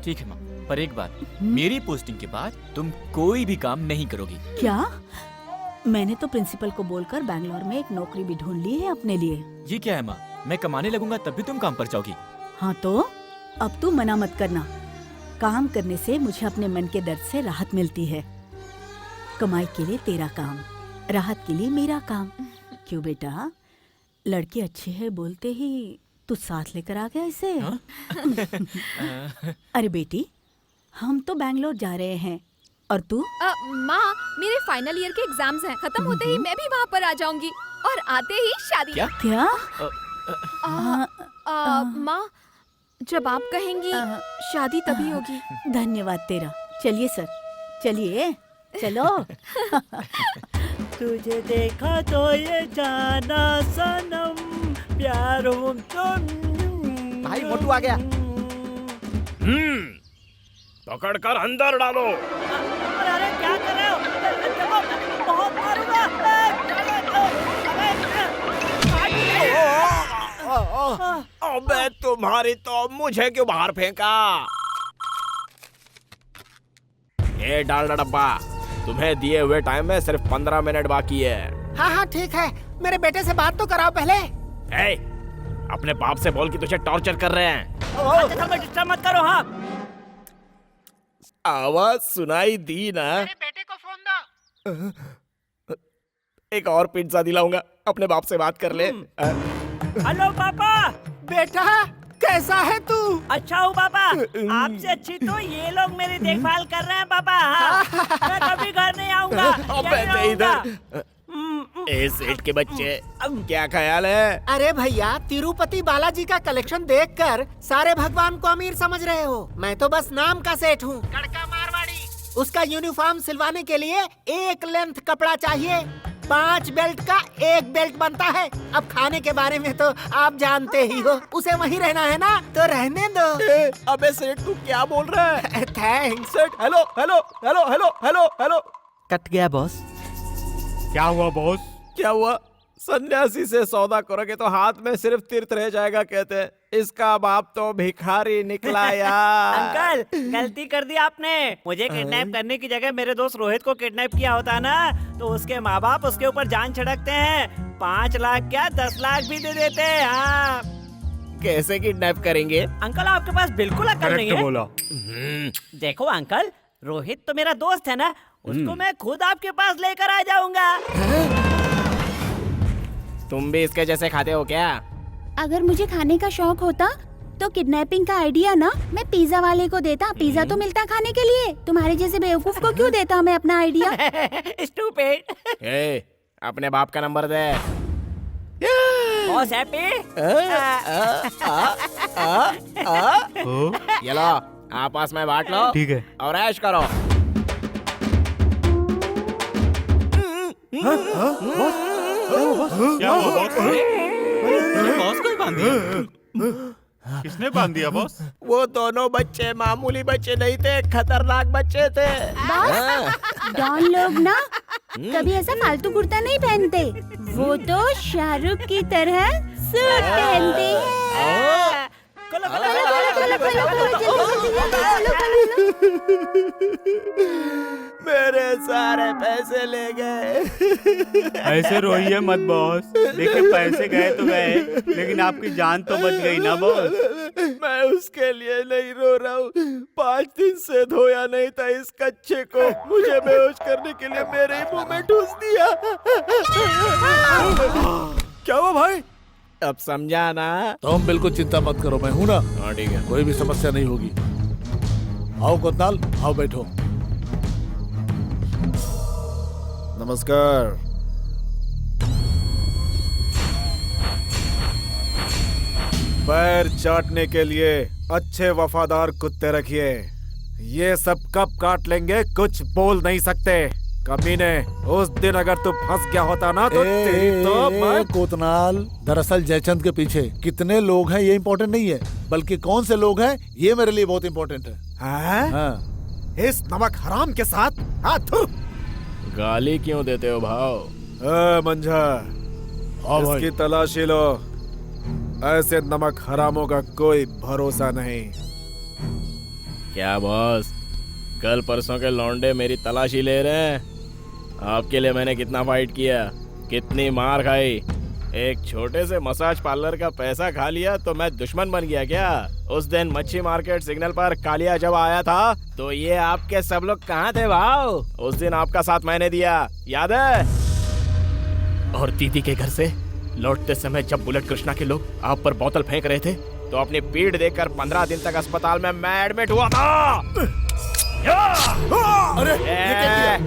ठीक है माँ, पर एक बात, मेरी पोस्टिंग के बाद तुम कोई भी काम नहीं करोगी। क्या? मैंने तो प्रिंसिपल को बोलकर बैंगलोर में एक नौकरी भी ढूंढ ली है अपने लिए। ये क्या है माँ, मैं कमाने लगूंगा तब भी तुम काम पर जाओगी? हाँ तो अब तू मना मत करना। काम करने से मुझे अपने मन के दर्द से राहत मिलती है। कमाई के लिए तेरा काम, राहत के लिए मेरा काम। क्यों बेटा, लड़की अच्छी है बोलते ही तू साथ लेकर आ गया इसे? अरे बेटी, हम तो बैंगलोर जा रहे हैं और तू? माँ, मेरे फाइनल ईयर के एग्जाम्स हैं, खत्म होते ही मैं भी वहाँ पर आ जाऊंगी और आते ही शादी। क्या? माँ, जब आप कहेंगी शादी तभी होगी। धन्यवाद तेरा। चलिए सर, चलिए चलो। तुझे देखा तो ये जाना सनम, प्यार हो तो। भाई मोटू आ गया। पकड़ कर अंदर डालो। अरे क्या कर रहे हो? देखो, बहुत मारूंगा। अबे तुम्हारी तो, मुझे क्यों बाहर फेंका? ये डाल डब्बा, तुम्हें दिए हुए टाइम में सिर्फ 15 मिनट बाकी है। हाँ हाँ ठीक है, मेरे बेटे से बात तो कराओ पहले। ए, अपने बाप से बोल कि तुझे टॉर्चर कर रहे हैं। डिस्टर्ब मत करो। हाँ, आवाज सुनाई दी ना? मेरे बेटे को फोन दो। एक और पिज्जा दिलाऊंगा, अपने बाप से बात कर ले। हेलो पापा। बेटा कैसा है तू? अच्छा हूँ पापा, आपसे अच्छी तो ये लोग मेरी देखभाल कर रहे हैं पापा। हाँ, मैं कभी घर नहीं आऊंगा। इधर ए सेठ के बच्चे, अब क्या ख्याल है? अरे भैया, तिरुपति बालाजी का कलेक्शन देखकर सारे भगवान को अमीर समझ रहे हो। मैं तो बस नाम का सेठ हूँ। कड़का मारवाड़ी। उसका यूनिफॉर्म सिलवाने के लिए एक लेंथ कपड़ा चाहिए, 5 बेल्ट का 1 बेल्ट बनता है। अब खाने के बारे में तो आप जानते ही हो, उसे वहीं रहना है ना, तो रहने दो। अबे सेठ, तू क्या बोल रहा है? थैंक्स। सेठ, hello hello hello hello hello hello. Cut गया बॉस। क्या हुआ बॉस? क्या हुआ? सन्यासी से सौदा करोगे तो हाथ में सिर्फ तीर्थ रह जाएगा कहते हैं। इसका बाप तो भिखारी निकला यार। अंकल, गलती कर दी आपने। मुझे किडनैप करने की जगह मेरे दोस्त रोहित को किडनैप किया होता ना, तो उसके माँ बाप उसके ऊपर जान छिड़कते हैं। 5 लाख क्या 10 लाख भी दे देते हैं। हाँ। कैसे किडनैप करेंगे? अंकल, आपके पास बिल्कुल अकल नहीं है। बोला। देखो अंकल, रोहित तो मेरा दोस्त है ना, उसको मैं खुद आपके पास लेकर आ जाऊंगा। तुम भी इसके जैसे खाते हो क्या? अगर मुझे खाने का शौक होता तो किडनैपिंग का आइडिया ना मैं पिज्जा वाले को देता। पिज्जा तो मिलता खाने के लिए, तुम्हारे जैसे बेवकूफ को क्यों देता मैं अपना आइडिया। स्टूपिड। ए, अपने बाप का नंबर दे। Boss happy. ये लो, आपस में बांट लो। ठीक है। और ऐश करो। क्या हुआ बॉस? बॉस को ही बांध दिया? किसने बांध दिया बॉस? वो दोनों बच्चे मामूली बच्चे नहीं थे, खतरनाक बच्चे थे। डॉन लोग ना कभी ऐसा फालतू कुर्ता नहीं पहनते, वो तो शाहरुख की तरह सूट पहनते हैं। मेरे सारे पैसे ले गए। ऐसे रोइए मत बॉस, देखिए पैसे गए तो गए, लेकिन आपकी जान तो बच गई ना बॉस। मैं उसके लिए नहीं रो रहा हूँ, 5 दिन से धोया नहीं था इस कच्चे को, मुझे बेहोश करने के लिए मेरे ही मुंह में ठूस दिया। क्या हुआ भाई? अब समझा ना? तुम बिल्कुल चिंता मत करो, मैं हूं ना। हाँ ठीक है। कोई भी समस्या नहीं होगी। आओ कोतनाल, आओ बैठो। नमस्कार। पैर चाटने के लिए अच्छे वफादार कुत्ते रखिए। ये सब कब काट लेंगे कुछ बोल नहीं सकते। कमीने, उस दिन अगर तू फंस गया होता ना तो तेरी तो मैं... कोतनाल, दरअसल जयचंद के पीछे कितने लोग हैं ये इम्पोर्टेंट नहीं है, बल्कि कौन से लोग हैं ये मेरे लिए बहुत इम्पोर्टेंट है। हाँ? इस नमक हराम के साथ हाथ। गाली क्यों देते हो भाव? मंझा, इसकी तलाशी लो। ऐसे नमक हरामों का कोई भरोसा नहीं। क्या बॉस, कल परसों के लौंडे मेरी तलाशी ले रहे हैं? आपके लिए मैंने कितना फाइट किया, कितनी मार खाई। एक छोटे से मसाज पार्लर का पैसा खा लिया तो मैं दुश्मन बन गया क्या? उस दिन मच्छी मार्केट सिग्नल पर कालिया जब आया था तो ये आपके सब लोग कहाँ थे भाव? उस दिन आपका साथ मैंने दिया, याद है? और दीदी के घर से लौटते समय जब बुलेट कृष्णा के लोग आप पर बोतल फेंक रहे थे तो अपनी पीठ देखकर 15 दिन तक अस्पताल में मैं एडमिट हुआ था। अरे ये क्या किया?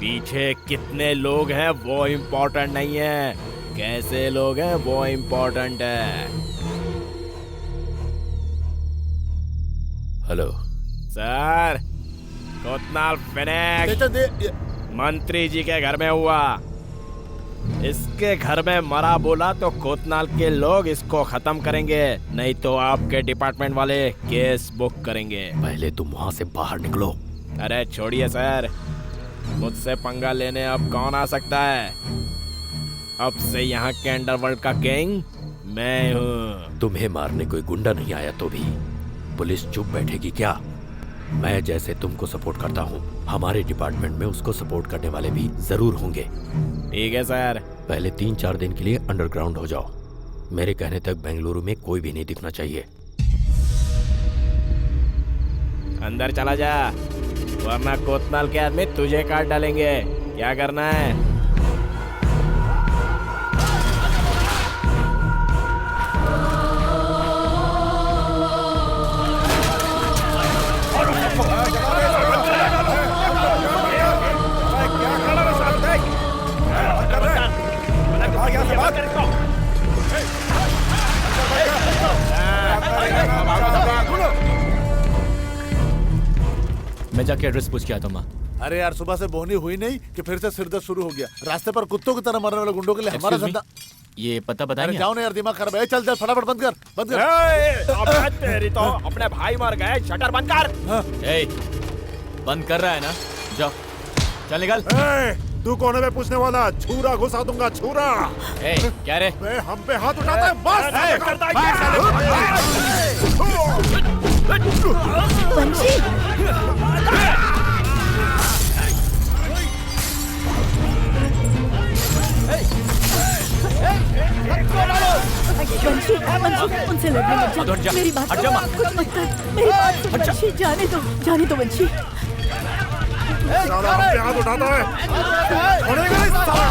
पीछे कितने लोग हैं वो इम्पोर्टेंट नहीं है, कैसे लोग हैं वो इम्पोर्टेंट है। हेलो सर, कोतनाल फिनिश मंत्री जी के घर में हुआ। इसके घर में मरा बोला तो कोतनाल के लोग इसको खत्म करेंगे, नहीं तो आपके डिपार्टमेंट वाले केस बुक करेंगे। पहले तुम वहां से बाहर निकलो। अरे छोड़िए सर, मुझसे पंगा लेने अब कौन आ सकता है? अब से यहाँ के अंडरवर्ल्ड का किंग मैं हूँ। तुम्हें मारने कोई गुंडा नहीं आया तो भी पुलिस चुप बैठेगी क्या? मैं जैसे तुमको सपोर्ट करता हूँ, हमारे डिपार्टमेंट में उसको सपोर्ट करने वाले भी जरूर होंगे। ठीक है सर। पहले 3-4 दिन के लिए अंडरग्राउंड हो जाओ। मेरे कहने तक बेंगलुरु में कोई भी नहीं दिखना चाहिए। अंदर चला जा, वरना कोतनाल के आदमी तुझे काट डालेंगे। क्या करना है? मैं जाके एड्रेस पूछ के आता हूँ। अरे यार, सुबह से बोहनी हुई नहीं कि फिर से सिरदर्द शुरू हो गया। रास्ते पर कुत्तों की तरह मरने वाले गुंडों के लिए हमारा धंधा। ये पता अरे बताएंगे? जाओ ना यार, दिमाग खराब है। चल चल फटाफट बंद कर, बंद कर। अबे तेरी तो अपने भाई मर गए, शटर बंद कर। ए, बंद कर रहा है ना? जाओ, चल निकल। तू कोने में पूछने वाला, छुरा घुसा दूंगा, छुरा। ए, क्या रे? हम पे हाथ उठाता है, बस। वंशी, वंशी, उनसे लड़ने मत जा। हट जा, मेरी बात हट जा, माँ। कुछ मत कर। मेरी बात सुन वंशी, जाने दो वंशी। साला हम पे हाथ उठाता है, छोड़ेगा नहीं साला।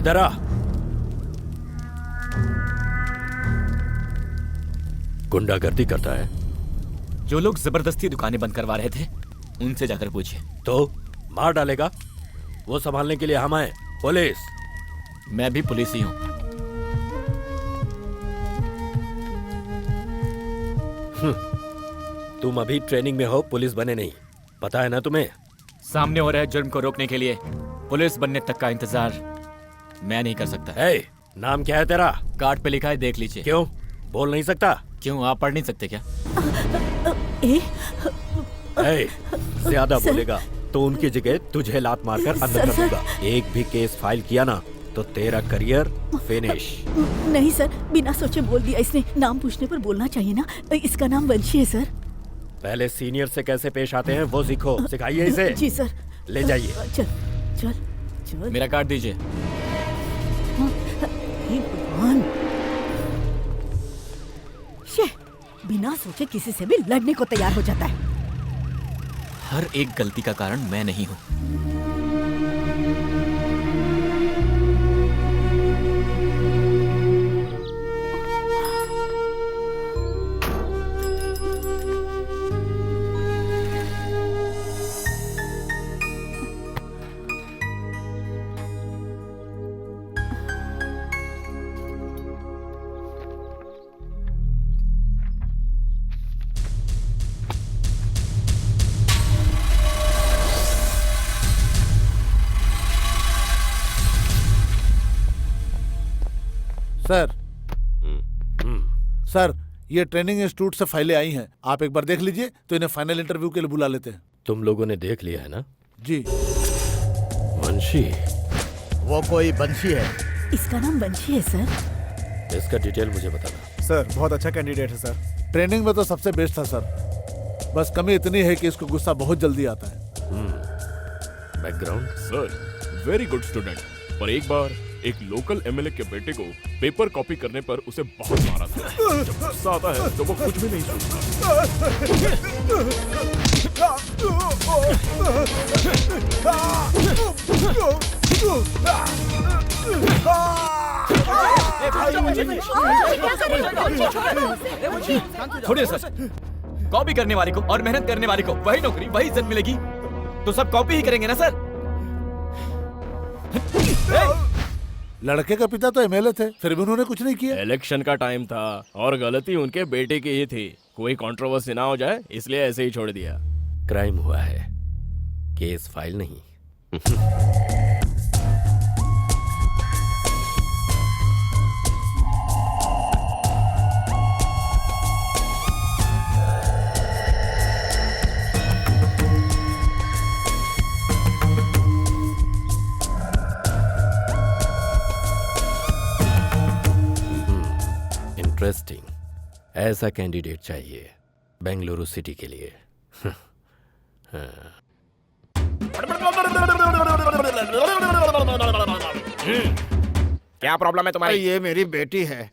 इधर आ। गुंडागर्दी करता है। जो लोग जबरदस्ती दुकानें बंद करवा रहे थे उनसे जाकर पूछिए। तो मार डालेगा? वो संभालने के लिए हम आए, पुलिस। मैं भी पुलिस ही हूँ। तुम अभी ट्रेनिंग में हो, पुलिस बने नहीं, पता है ना तुम्हें? सामने हो रहे जुर्म को रोकने के लिए पुलिस बनने तक का इंतजार मैं नहीं कर सकता। नाम क्या है तेरा? कार्ड पे लिखा है, देख लीजिए। क्यों बोल नहीं सकता? क्यों आप पढ़ नहीं सकते क्या? ज्यादा बोलेगा तो उनकी जगह तुझे लात मारकर अंदर कर दूंगा। एक भी केस फाइल किया ना तो तेरा करियर फिनिश। नहीं सर, बिना सोचे बोल दिया इसने। नाम पूछने पर बोलना चाहिए ना। इसका नाम वंशी है सर। पहले सीनियर से कैसे पेश आते हैं वो सीखो, सिखाइए इसे। जी सर। ले जाइए। चल चल चल। मेरा कार्ड दीजिए। हे भगवान, बिना सोचे किसी से भी लड़ने को तैयार हो जाता है। हर एक गलती का कारण मैं नहीं हूं। सर सर, ये ट्रेनिंग इंस्टीट्यूट से फाइलें आई हैं, आप एक बार देख लीजिए तो इन्हें फाइनल इंटरव्यू के लिए बुला लेते हैं। तुम लोगों ने देख लिया है ना? जी। वंशी? वो कोई बंशी है। इसका नाम वंशी है सर। इसका डिटेल मुझे बताना। सर बहुत अच्छा कैंडिडेट है सर। ट्रेनिंग में तो सबसे बेस्ट था सर, बस कमी इतनी है कि इसको गुस्सा बहुत जल्दी आता है। Background? Sir very good student, पर एक बार एक लोकल एमएलए के बेटे को पेपर कॉपी करने पर उसे बहुत मारा था। जब गुस्सा आता है तो वो कुछ भी नहीं छोड़िए सर, कॉपी करने वाले को और मेहनत करने वाले को वही नौकरी वही इज्जत मिलेगी, तो सब कॉपी ही करेंगे ना सर। लड़के का पिता तो एमएलए थे, फिर भी उन्होंने कुछ नहीं किया। इलेक्शन का टाइम था और गलती उनके बेटे की ही थी। कोई कंट्रोवर्सी ना हो जाए इसलिए ऐसे ही छोड़ दिया। क्राइम हुआ है, केस फाइल नहीं। इंटरेस्टिंग, ऐसा कैंडिडेट चाहिए बेंगलुरु सिटी के लिए। क्या प्रॉब्लम है तुम्हारी? ये मेरी बेटी है,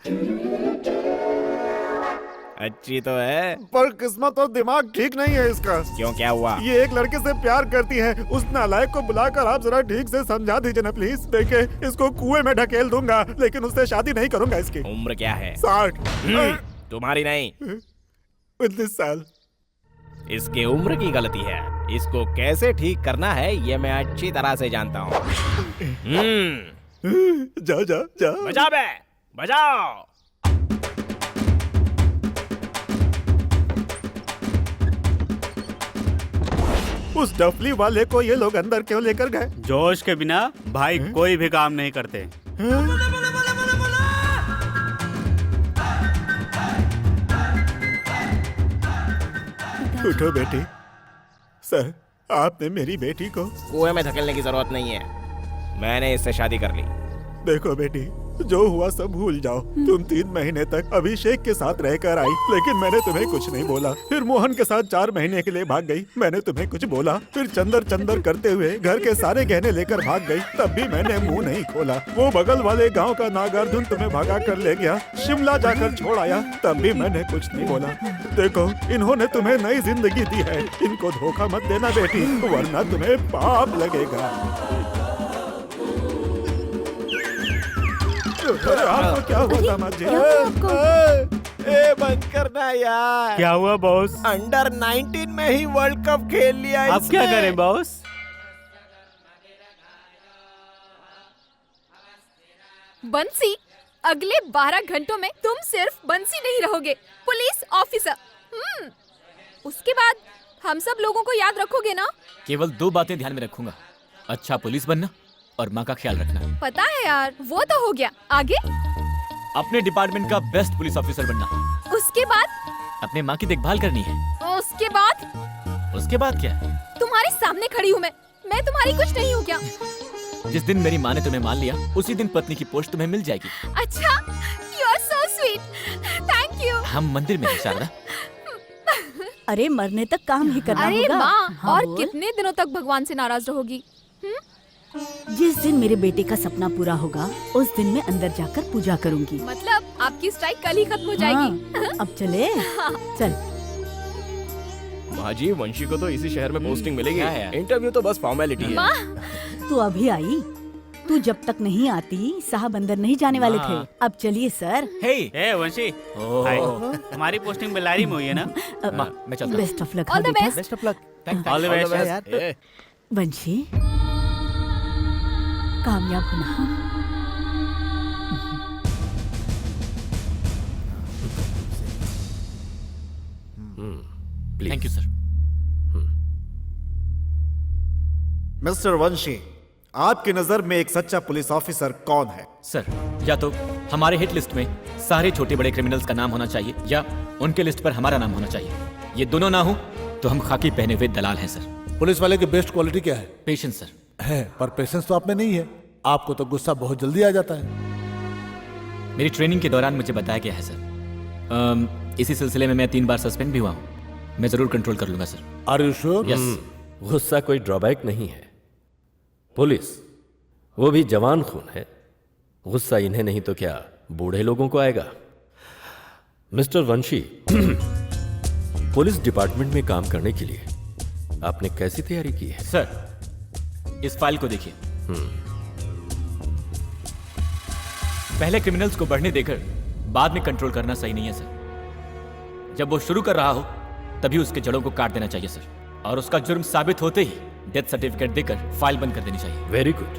अच्छी तो है पर किस्मत और दिमाग ठीक नहीं है इसका। क्यों, क्या हुआ? ये एक लड़के से प्यार करती है। उस नालायक को बुलाकर आप जरा ठीक से समझा दीजिए ना प्लीज। देखिए, इसको कुएं में ढकेल दूंगा, लेकिन उससे शादी नहीं करूंगा। इसकी उम्र क्या है? 60। तुम्हारी नहीं, 19 साल। इसकी उम्र की गलती है। इसको कैसे ठीक करना है ये मैं अच्छी तरह से जानता हूँ। जा जा जा, बजा बे, बजाओ। उस डफली वाले को ये लोग अंदर क्यों लेकर गए? जोश के बिना भाई कोई भी काम नहीं करते। उठो बेटी। सर, आपने मेरी बेटी को। कुएं में धकेलने की जरूरत नहीं है, मैंने इससे शादी कर ली। देखो बेटी, जो हुआ सब भूल जाओ। तुम 3 महीने तक अभिषेक के साथ रहकर आई, लेकिन मैंने तुम्हें कुछ नहीं बोला। फिर मोहन के साथ 4 महीने के लिए भाग गई, मैंने तुम्हें कुछ बोला। फिर चंदर चंदर करते हुए घर के सारे गहने लेकर भाग गई, तब भी मैंने मुंह नहीं खोला। वो बगल वाले गांव का नागार्जुन तुम्हें भगा कर ले गया, शिमला जाकर छोड़ आया, तब भी मैंने कुछ नहीं बोला। देखो, इन्होंने तुम्हें नई जिंदगी दी है, इनको धोखा मत देना बेटी, वरना तुम्हें पाप लगेगा। आपको क्या हुआ दामाद जी? ए बंद करना यार। क्या हुआ बॉस? अंडर 19 में ही वर्ल्ड कप खेल लिया। अब क्या करें बॉस? बंसी, अगले 12 घंटों में तुम सिर्फ बंसी नहीं रहोगे, पुलिस ऑफिसर। उसके बाद हम सब लोगों को याद रखोगे ना? केवल 2 बातें ध्यान में रखूंगा, अच्छा पुलिस बनना और माँ का ख्याल रखना। पता है यार, वो तो हो गया, आगे? अपने डिपार्टमेंट का बेस्ट पुलिस ऑफिसर बनना। उसके उसके बाद अपने माँ की देखभाल करनी है। उसके बाद उसके बाद क्या? तुम्हारे सामने खड़ी हूँ मैं तुम्हारी कुछ नहीं हूँ क्या? जिस दिन मेरी माँ ने तुम्हें मान लिया उसी दिन पत्नी की पोस्ट तुम्हें मिल जाएगी। अच्छा, you are so sweet, thank you. हम मंदिर में हैं शारदा। अरे मरने तक काम ही करना अरे होगा। माँ, हाँ, और बोल। कितने दिनों तक भगवान से नाराज रहोगी? जिस दिन मेरे बेटे का सपना पूरा होगा उस दिन मैं अंदर जाकर पूजा करूंगी। मतलब आपकी स्ट्राइक कल ही खत्म हो जाएगी। हाँ, अब चले चल। माँ जी, वंशी को तो इसी शहर में पोस्टिंग मिलेगी। क्या है यार? इंटरव्यू तो बस फॉर्मेलिटी है। माँ, तू अभी आई? तू जब तक नहीं आती साहब अंदर नहीं जाने वाले थे। अब चलिए सर। हे, ए वंशी, हाय। हमारी पोस्टिंग बेलारी में हुई है ना? माँ, मैं चलता हूँ। Best of luck. All the best. Best of luck. All the best यार। ए, वंशी कामयाब होना। Thank you sir. मिस्टर वंशी, आपकी नजर में एक सच्चा पुलिस ऑफिसर कौन है? सर, या तो हमारे हिट लिस्ट में सारे छोटे बड़े क्रिमिनल्स का नाम होना चाहिए या उनके लिस्ट पर हमारा नाम होना चाहिए। ये दोनों ना हो तो हम खाकी पहने हुए दलाल हैं सर। पुलिस वाले की बेस्ट क्वालिटी क्या है? Patience sir. है, पर पेशेंस तो आप में नहीं है। आपको तो गुस्सा बहुत जल्दी आ जाता है। मेरी ट्रेनिंग के दौरान मुझे बताया गया है सर। इसी सिलसिले में मैं 3 बार सस्पेंड भी हुआ हूँ। मैं जरूर कंट्रोल कर लूंगा sir. Are you sure? Yes. गुस्सा कोई ड्रॉबैक नहीं है। पुलिस, वो भी जवान खून है। गुस्सा इन्हें नहीं तो क्या बूढ़े लोगों को आएगा। मिस्टर वंशी, पुलिस डिपार्टमेंट में काम करने के लिए आपने कैसी तैयारी की है? सर, इस फाइल को देखिए। पहले क्रिमिनल्स को बढ़ने देकर बाद में कंट्रोल करना सही नहीं है सर। जब वो शुरू कर रहा हो तभी उसके जड़ों को काट देना चाहिए सर, और उसका जुर्म साबित होते ही डेथ सर्टिफिकेट देकर फाइल बंद कर देनी चाहिए। वेरी गुड,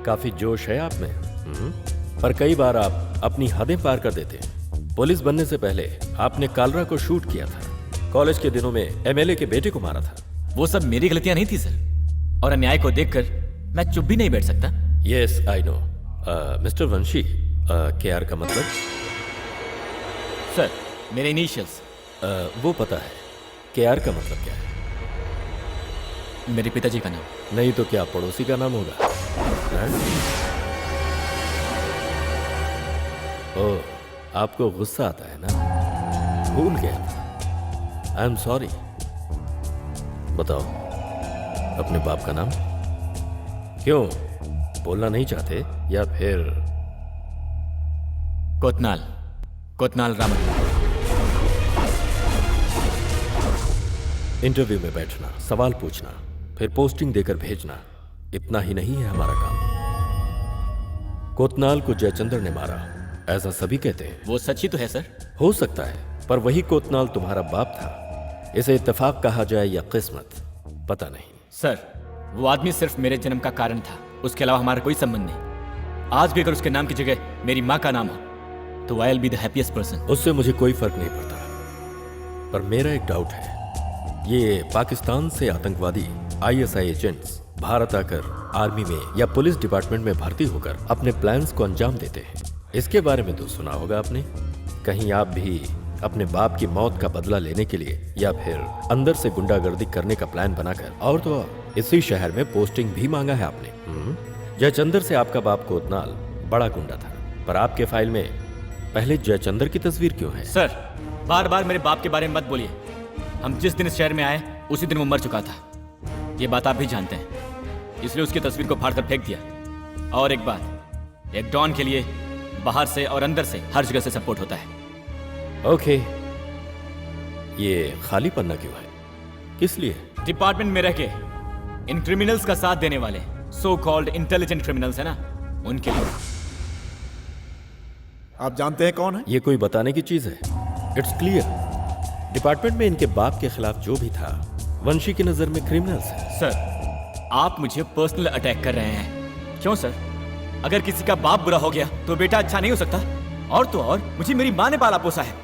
काफी जोश है आप में। पर कई बार आप अपनी हदें पार कर देते हैं। पुलिस बनने से पहले आपने कालरा को शूट किया था। कॉलेज के दिनों में एमएलए के बेटे को मारा था। वो सब मेरी गलतियां नहीं थी सर, और अन्याय को देखकर मैं चुप भी नहीं बैठ सकता। Yes I know. Mister Vanshi, KR का मतलब? सर, मेरे इनिशियल्स। वो पता है। केआर का मतलब क्या है? मेरे पिताजी का नाम। नहीं तो क्या पड़ोसी का नाम होगा? ओह, आपको गुस्सा आता है ना? भूल गया। I am sorry. बताओ अपने बाप का नाम। क्यों बोलना नहीं चाहते या फिर? कोतनाल रामन। इंटरव्यू में बैठना, सवाल पूछना, फिर पोस्टिंग देकर भेजना, इतना ही नहीं है हमारा काम। कोतनाल को जयचंद्र ने मारा, ऐसा सभी कहते हैं। वो सच ही तो है सर। हो सकता है, पर वही कोतनाल तुम्हारा बाप था। इसे इत्तेफाक कहा जाए या किस्मत, पता नहीं। सर, वो आदमी सिर्फ मेरे जन्म का कारण था, उसके अलावा हमारा कोई संबंध नहीं। आज भी अगर उसके नाम की जगह मेरी माँ का नाम हो तो I will be the happiest person. उससे मुझे कोई फर्क नहीं पड़ता, पर मेरा एक डाउट है। ये पाकिस्तान से आतंकवादी आईएसआई एजेंट्स भारत आकर आर्मी में या पुलिस डिपार्टमेंट में भर्ती होकर अपने प्लान्स को अंजाम देते हैं। इसके बारे में तो सुना होगा आपने। कहीं आप भी अपने बाप की मौत का बदला लेने के लिए या फिर अंदर से गुंडागर्दी करने का प्लान बनाकर और तो और इसी शहर में पोस्टिंग भी मांगा है आपने? जयचंद्र से आपका बाप कोतनाल बड़ा गुंडा था, पर आपके फाइल में पहले जयचंद्र की तस्वीर क्यों है? सर, बार बार मेरे बाप के बारे में मत बोलिए। हम जिस दिन इस शहर में आए उसी दिन वो मर चुका था। ये बात आप भी जानते हैं, इसलिए उसकी तस्वीर को फाड़ कर फेंक दिया। और एक बात, एक डॉन के लिए बाहर से और अंदर से हर जगह से सपोर्ट होता है। ओके, ये खाली पन्ना क्यों है? किस लिए? डिपार्टमेंट में रह के इन क्रिमिनल्स का साथ देने वाले सो कॉल्ड इंटेलिजेंट क्रिमिनल्स है ना, उनके लिए। आप जानते हैं कौन है? ये कोई बताने की चीज है? It's clear. डिपार्टमेंट में इनके बाप के खिलाफ जो भी था, वंशी की नजर में क्रिमिनल्स है। सर, आप मुझे पर्सनल अटैक कर रहे हैं। क्यों सर? अगर किसी का बाप बुरा हो गया तो बेटा अच्छा नहीं हो सकता? और तो और मुझे मेरी माँ ने पाला पोसा है।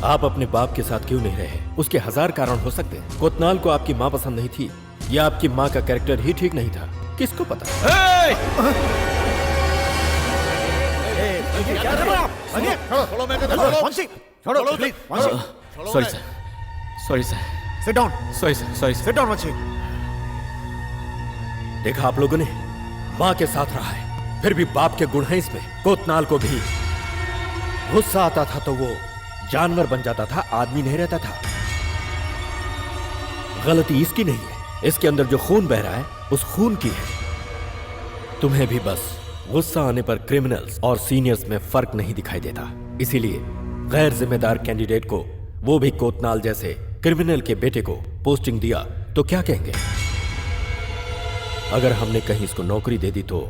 आप अपने बाप के साथ क्यों नहीं रहे? उसके 1000 कारण हो सकते हैं। कोतनाल को आपकी माँ पसंद नहीं थी या आपकी माँ का कैरेक्टर ही ठीक नहीं था, किसको पता? छोड़ो मैं कहता हूँ, वंशी छोड़ो प्लीज वंशी छोड़ो सॉरी मैं। Sir, sorry sir, sit down sorry sir, sorry sir. Sit down Vanshi. देखा आप लोगों ने, माँ के साथ रहा है, फिर भी बाप के गुण हैं इसमें। कोतनाल को भी गुस्सा आता था तो वो जानवर बन जाता था, आदमी नहीं रहता था। गलती इसकी नहीं है, इसके अंदर जो खून बह रहा है उस खून की है। तुम्हें भी बस गुस्सा आने पर क्रिमिनल्स और सीनियर्स में फर्क नहीं दिखाई देता, इसीलिए गैर जिम्मेदार कैंडिडेट को, वो भी कोतनाल जैसे क्रिमिनल के बेटे को पोस्टिंग दिया तो क्या कहेंगे? अगर हमने कहीं इसको नौकरी दे दी तो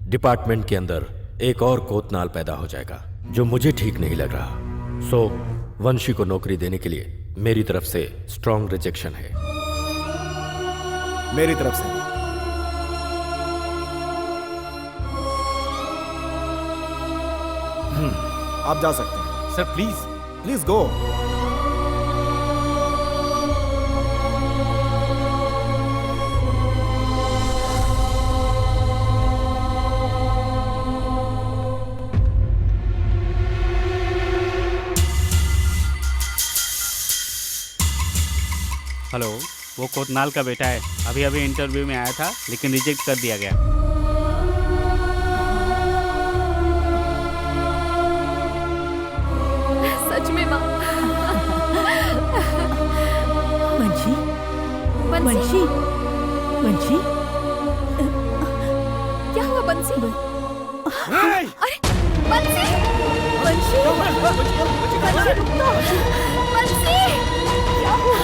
डिपार्टमेंट के अंदर एक और कोतनाल पैदा हो जाएगा, जो मुझे ठीक नहीं लग रहा। सो वंशी को नौकरी देने के लिए मेरी तरफ से स्ट्रॉन्ग रिजेक्शन है। मेरी तरफ से आप जा सकते हैं। Sir please. Please go. Hello, वो कोतनाल का बेटा है। अभी अभी इंटरव्यू में आया था लेकिन रिजेक्ट कर दिया गया। सच में माँ। वंशी बंसी, वंशी वंशी क्या हुआ बंसी? अरे बंसी, वंशी बंसी रुक तो। बंसी, क्या हुआ?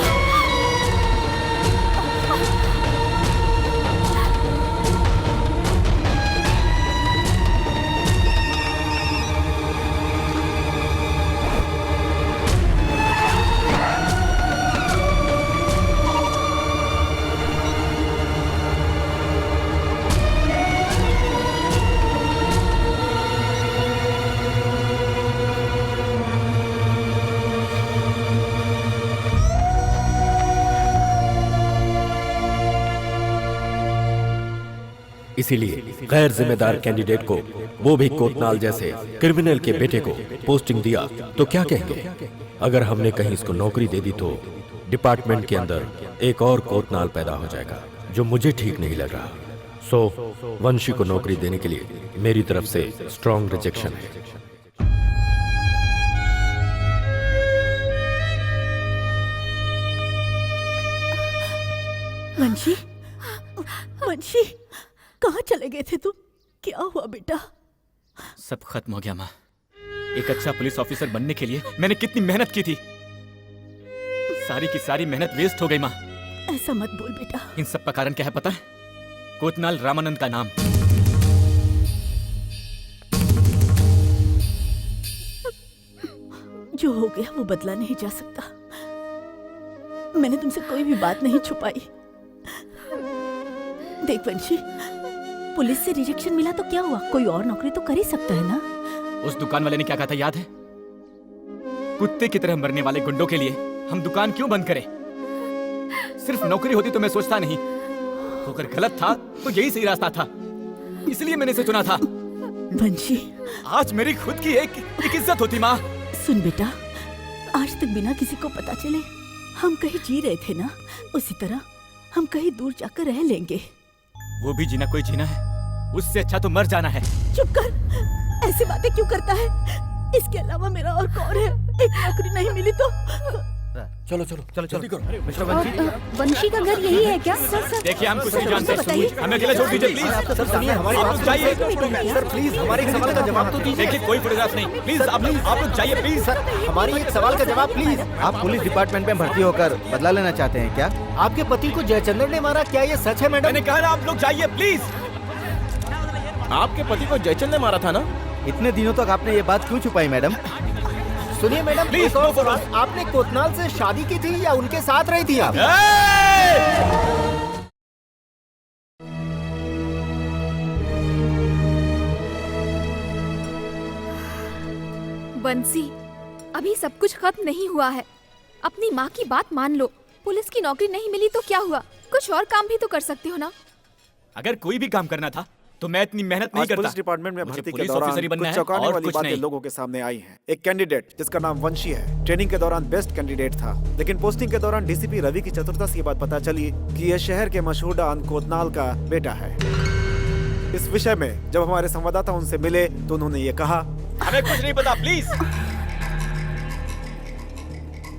इसीलिए गैर जिम्मेदार कैंडिडेट को, वो भी कोतनाल जैसे क्रिमिनल के बेटे को पोस्टिंग दिया तो क्या कहेंगे? अगर हमने कहीं इसको नौकरी दे दी तो डिपार्टमेंट के अंदर एक और कोतनाल पैदा हो जाएगा, जो मुझे ठीक नहीं लग रहा। सो वंशी को नौकरी देने के लिए मेरी तरफ से स्ट्रॉन्ग रिजेक्शन है। वंशी वंशी कहाँ चले गए थे तुम? क्या हुआ बेटा? सब खत्म हो गया माँ। एक अच्छा पुलिस ऑफिसर बनने के लिए मैंने कितनी मेहनत की थी, सारी की सारी मेहनत वेस्ट हो गई माँ। ऐसा मत बोल बेटा। इन सब का कारण क्या है पता है? कोतनाल रामानंद का नाम। जो हो गया वो बदला नहीं जा सकता। मैंने तुमसे कोई भी बात नहीं छुपाई। देख वंशी, पुलिस से रिजेक्शन मिला तो क्या हुआ? कोई और नौकरी तो कर ही सकता है ना। उस दुकान वाले ने क्या कहा था याद है? कुत्ते की तरह मरने वाले गुंडों के लिए हम दुकान क्यों बंद करें? सिर्फ नौकरी होती तो मैं सोचता नहीं, अगर गलत था तो यही सही रास्ता था, इसलिए मैंने इसे चुना था। वंशी, आज मेरी खुद की एक इज्जत होती माँ। सुन बेटा, आज तक बिना किसी को पता चले हम कहीं जी रहे थे ना, उसी तरह हम कहीं दूर जाकर रह लेंगे। वो भी जीना कोई जीना है, उससे अच्छा तो मर जाना है। चुप कर, ऐसी बातें क्यों करता है? इसके अलावा मेरा और कौन है? एक नौकरी नहीं मिली तो चलो चलो चलो जल्दी करो। मिस्टर वंशी, वंशी का घर यही है क्या? देखिए हम कुछ नहीं जानते, हमें अकेला छोड़ दीजिए प्लीज। सर सुनिए हमारी आप बात लोग जाइए। सर प्लीज हमारे एक सवाल का जवाब तो दीजिए। देखिए कोई फोटोग्राफ नहीं, प्लीज आप लोग जाइए प्लीज। सर हमारी एक सवाल का जवाब प्लीज। आप पुलिस डिपार्टमेंट में भर्ती होकर बदला लेना चाहते हैं क्या? आपके पति को जयचंद्र ने मारा, क्या ये सच है मैडम? मैंने कहा ना आप लोग जाइए प्लीज। आपके पति को जयचंद ने मारा था ना? इतने दिनों तक आपने ये बात क्यों छुपाई मैडम? सुनिए मैडम, Please, एक और no सवाल। आपने कोतनाल से शादी की थी या उनके साथ रही थी आप? बंसी, अभी सब कुछ खत्म नहीं हुआ है। अपनी माँ की बात मान लो। पुलिस की नौकरी नहीं मिली तो क्या हुआ? कुछ और काम भी तो कर सकते हो ना। अगर कोई भी काम करना था तो मैं इतनी मेहनत नहीं आज करता। पुलिस डिपार्टमेंट में मुझे भर्ती के पुलिस दौरान ऑफिसर ही बनना कुछ है चौंकाने और वाली कुछ बातें नहीं। लोगों के सामने आई हैं। एक कैंडिडेट जिसका नाम वंशी है, ट्रेनिंग के दौरान बेस्ट कैंडिडेट था, लेकिन पोस्टिंग के दौरान डीसीपी रवि की चतुरता से ये बात पता चली कि यह शहर के मशहूर डॉन कोतनाल का बेटा है। इस विषय में जब हमारे संवाददाता उनसे मिले तो उन्होंने ये कहा, हमें कुछ नहीं पता, प्लीज।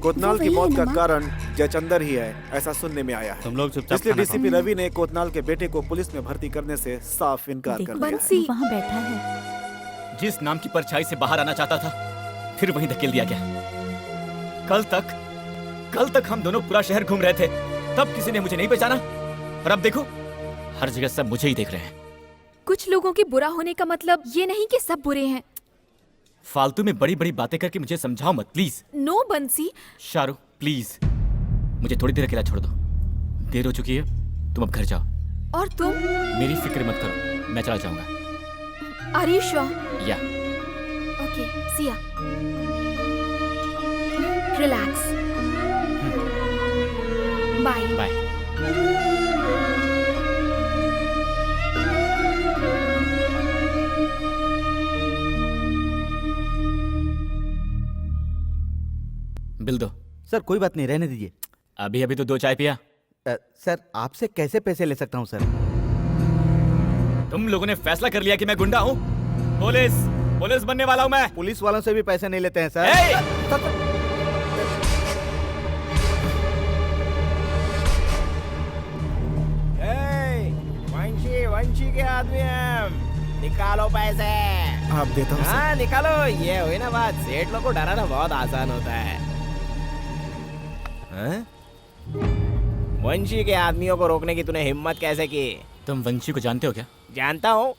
कोतनाल की वही मौत है का ना माँ? कारण जयचंदर ही है, ऐसा सुनने में आया है। तुम लोग चुपचाप इसलिए खाना डीसीपी रवि ने कोतनाल के बेटे को पुलिस में भर्ती करने से साफ इनकार कर देखो दिया है। बंसी। वहाँ बैठा है। जिस नाम की परछाई से बाहर आना चाहता था, फिर वहीं धकेल दिया गया। कल तक हम दोनों पूरा शहर घूम रहे थे, तब किसी ने मुझे नहीं पहचाना, और अब देखो हर जगह सब मुझे ही देख रहे हैं। कुछ लोगों के बुरा होने का मतलब ये नहीं कि सब बुरे हैं। फालतू में बड़ी बड़ी बातें करके मुझे समझाओ मत, प्लीज। नो बंसी, शारू प्लीज, मुझे थोड़ी देर अकेला छोड़ दो। देर हो चुकी है, तुम अब घर जाओ। और तुम? मेरी फिक्र मत करो, मैं चला जाऊंगा। Are you sure? Yeah okay, see ya. Relax. Bye. Bye. Bill दो। सर कोई बात नहीं, रहने दीजिए। अभी अभी तो 2 चाय पिया। सर आपसे कैसे पैसे ले सकता हूँ सर? तुम लोगों ने फैसला कर लिया कि मैं गुंडा हूँ। पुलिस बनने वाला हूँ मैं। पुलिस वालों से भी पैसे नहीं लेते हैं सर। वंशी के आदमी हम, निकालो पैसे। आप देता हूँ सर। हाँ निकालो, ये हुई ना बात। सेठ लोग को डराना बहुत आसान होता है। हाँ? वंशी के आदमियों को रोकने की तूने हिम्मत कैसे की? तुम वंशी को जानते हो क्या? जानता हूँ।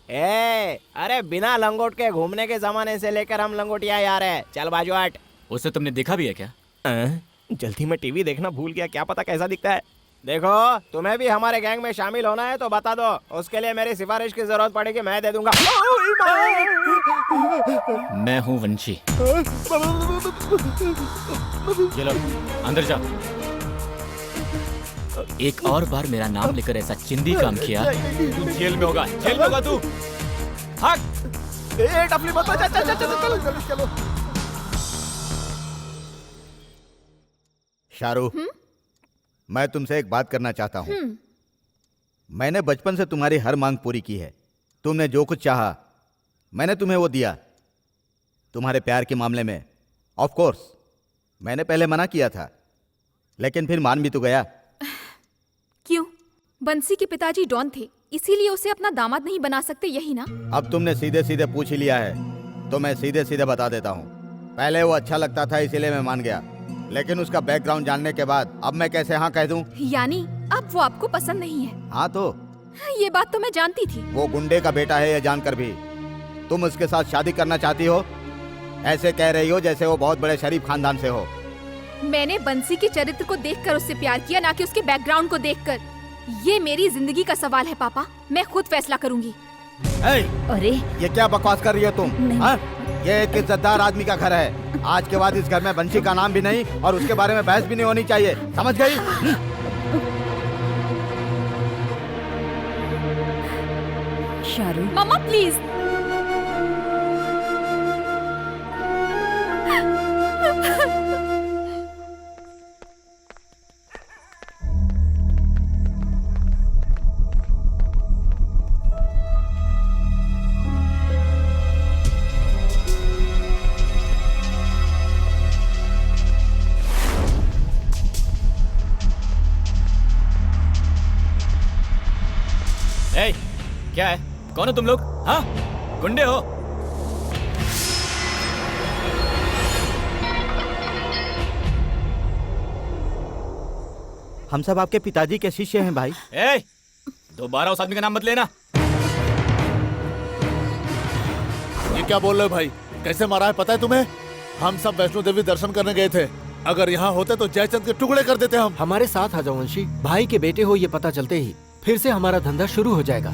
अरे बिना लंगोट के घूमने के जमाने से लेकर हम लंगोटिया यार है। चल बाजू हट। उसे तुमने देखा भी है क्या? जल्दी में टीवी देखना भूल गया, क्या पता कैसा दिखता है। देखो तुम्हें भी हमारे गैंग में शामिल होना है तो बता दो, उसके लिए मेरी सिफारिश की जरूरत पड़ेगी, मैं दे दूंगा। मैं हूँ वंशी। चलो अंदर जाओ। एक और बार मेरा नाम लेकर ऐसा चिंदी काम किया, तू जेल में होगा। जेल में होगा तू। भाग। टफली मत बजा, चलो। शाहरुख, मैं तुमसे एक बात करना चाहता हूँ। मैंने बचपन से तुम्हारी हर मांग पूरी की है। तुमने जो कुछ चाहा मैंने तुम्हें वो दिया। तुम्हारे प्यार के मामले में ऑफ कोर्स मैंने पहले मना किया था, लेकिन फिर मान भी तो गया। क्यों? बंसी के पिताजी डॉन थे, इसीलिए उसे अपना दामाद नहीं बना सकते, यही ना? अब तुमने सीधे सीधे पूछ ही लिया है तो मैं सीधे सीधे बता देता हूँ। पहले वो अच्छा लगता था इसीलिए मैं मान गया, लेकिन उसका बैकग्राउंड जानने के बाद अब मैं कैसे हाँ कह दूं? यानी अब वो आपको पसंद नहीं है? हाँ तो ये बात तो मैं जानती थी। वो गुंडे का बेटा है ये जानकर भी तुम उसके साथ शादी करना चाहती हो? ऐसे कह रही हो जैसे वो बहुत बड़े शरीफ खानदान से हो। मैंने बंसी के चरित्र को देखकर उससे प्यार किया, ना कि उसके बैकग्राउंड को देखकर। ये मेरी जिंदगी का सवाल है पापा, मैं खुद फैसला करूंगी। अरे ये क्या बकवास कर रही हो तुम? नहीं। हाँ? ये एक इज्जतदार आदमी का घर है। आज के बाद इस घर में बंशी का नाम भी नहीं और उसके बारे में बहस भी नहीं होनी चाहिए, समझ गई? शाहरुख, मम्मा प्लीज। क्या है? कौन हो तुम लोग? हाँ, गुंडे हो? हम सब आपके पिताजी के शिष्य हैं भाई। दोबारा उस आदमी का नाम मत लेना। ये क्या बोल रहे हो भाई? कैसे मारा है पता है तुम्हें? हम सब वैष्णो देवी दर्शन करने गए थे। अगर यहाँ होते तो जयचंद के टुकड़े कर देते हम। हमारे साथ आ जाओ वंशी। भाई के बेटे हो ये पता चलते ही फिर से हमारा धंधा शुरू हो जाएगा।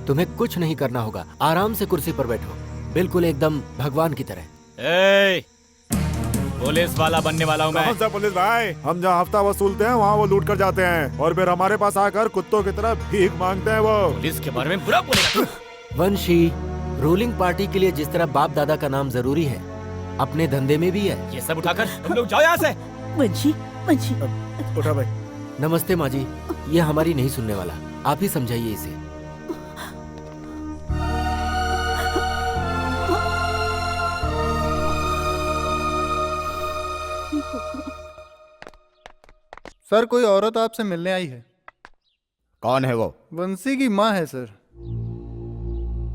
तुम्हें कुछ नहीं करना होगा, आराम से कुर्सी पर बैठो, बिल्कुल एकदम भगवान की तरह। पुलिस वाला बनने वाला हूँ मैं। कौन सा पुलिस भाई? हम जहाँ हफ्ता वसूलते हैं वहाँ वो लूट कर जाते हैं और फिर हमारे पास आकर कुत्तों की तरह भीख मांगते हैं वो। पुलिस के बारे में बुरा बोलेगा तू? वंशी, रूलिंग पार्टी के लिए जिस तरह बाप दादा का नाम जरूरी है, अपने धंधे में भी है। ये सब उठाकर तुम लोग जाओ यहाँ से। वंशी, वंशी। उठा भाई। नमस्ते माँ जी, ये हमारी नहीं सुनने वाला, आप ही समझाइए इसे। सर, कोई औरत आपसे मिलने आई है। कौन है वो? वंशी की माँ है सर।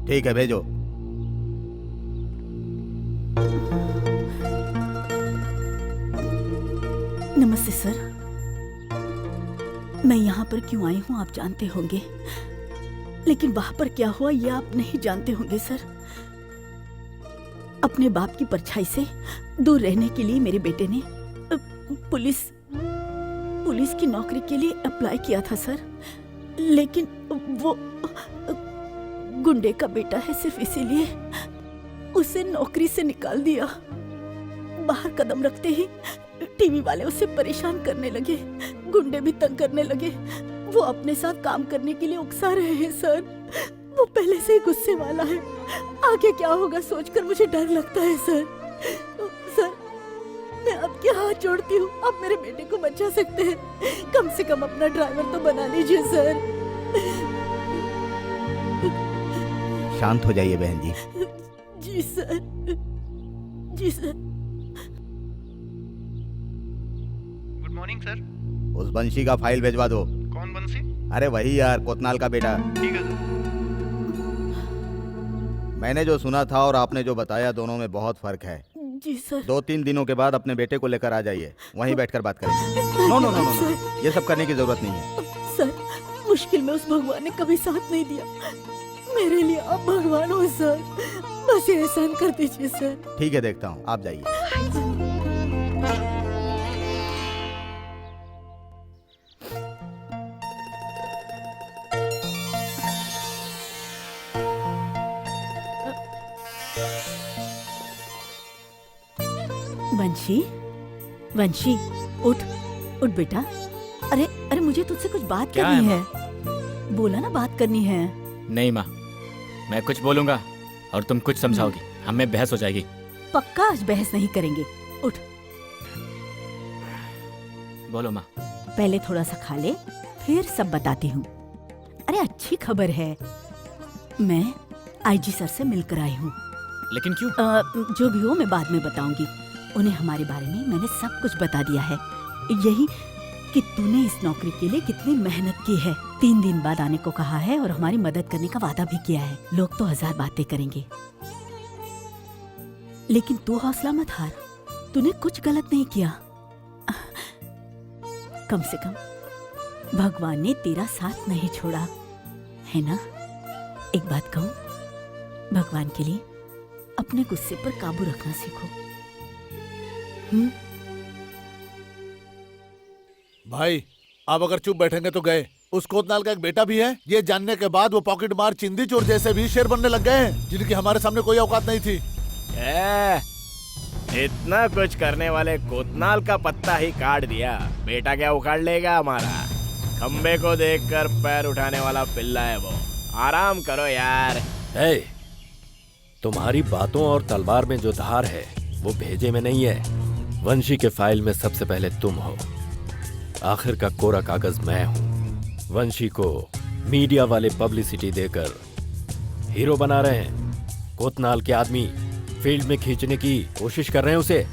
ठीक है, भेजो। नमस्ते सर, मैं यहाँ पर क्यों आई हूँ आप जानते होंगे, लेकिन वहां पर क्या हुआ ये आप नहीं जानते होंगे सर। अपने बाप की परछाई से दूर रहने के लिए मेरे बेटे ने पुलिस की नौकरी के लिए अप्लाई किया था सर, लेकिन वो गुंडे का बेटा है, सिर्फ इसीलिए उसे नौकरी से निकाल दिया। बाहर कदम रखते ही टीवी वाले उसे परेशान करने लगे, गुंडे भी तंग करने लगे। वो अपने साथ काम करने के लिए उकसा रहे हैं सर। वो पहले से ही गुस्से वाला है, आगे क्या होगा सोचकर मुझे डर लगता है सर। सर, मैं आपके हाथ जोड़ती हूँ, आप मेरे बेटे को बचा सकते हैं, कम से कम अपना ड्राइवर तो बना लीजिए सर। शांत हो जाइए बहन जी। जी सर, जी सर। Good morning sir. उस बंशी का फाइल भेजवा दो। कौन बंशी? अरे वही यार, कोतनाल का बेटा। ठीक है सर। मैंने जो सुना था और आपने जो बताया, दोनों में बहुत फर्क है। जी सर। 2-3 दिनों के बाद अपने बेटे को लेकर आ जाइए, वहीं बैठकर बात करेंगे। नो नो नो नो, ये सब करने की जरूरत नहीं है सर। मुश्किल में उस भगवान ने कभी साथ नहीं दिया, मेरे लिए आप भगवान हो सर, बस ये एहसान कर दीजिए सर। ठीक है, देखता हूँ, आप जाइए। वंशी, वंशी, उठ उठ बेटा। अरे अरे, मुझे तुझसे कुछ बात क्या करनी है, है। बोला ना बात करनी है। नहीं माँ, मैं कुछ बोलूंगा और तुम कुछ समझाओगी, हमें बहस हो जाएगी। पक्का आज बहस नहीं करेंगे, उठ। बोलो माँ। पहले थोड़ा सा खा ले, फिर सब बताती हूँ। अरे अच्छी खबर है, मैं आईजी सर से मिलकर आई हूँ। लेकिन क्यों? जो भी हो मैं बाद में बताऊंगी। उन्हें हमारे बारे में मैंने सब कुछ बता दिया है, यही कि तूने इस नौकरी के लिए कितनी मेहनत की है। 3 दिन बाद आने को कहा है और हमारी मदद करने का वादा भी किया है। लोग तो 1000 बातें करेंगे, लेकिन तू हौसला मत हार, तूने कुछ गलत नहीं किया। कम से कम भगवान ने तेरा साथ नहीं छोड़ा, है ना? एक बात कहूं, भगवान के लिए अपने गुस्से पर काबू रखना सीखो। भाई, आप अगर चुप बैठेंगे तो गए। उस कोतनाल का एक बेटा भी है, ये जानने के बाद वो पॉकेट मार चिंदी चोर जैसे भी शेर बनने लग गए हैं, जिनकी हमारे सामने कोई औकात नहीं थी। इतना कुछ करने वाले कोतनाल का पत्ता ही काट दिया, बेटा क्या उखाड़ लेगा हमारा? खंबे को देखकर पैर उठाने वाला पिल्ला है वो। आराम करो यार। तुम्हारी बातों और तलवार में जो धार है वो भेजे में नहीं है। वंशी के फाइल में सबसे पहले तुम हो, आखिर का कोरा कागज मैं हूं। वंशी को मीडिया वाले पब्लिसिटी देकर हीरो बना रहे हैं। कोतनाल के आदमी फील्ड में खींचने की कोशिश कर रहे हैं उसे।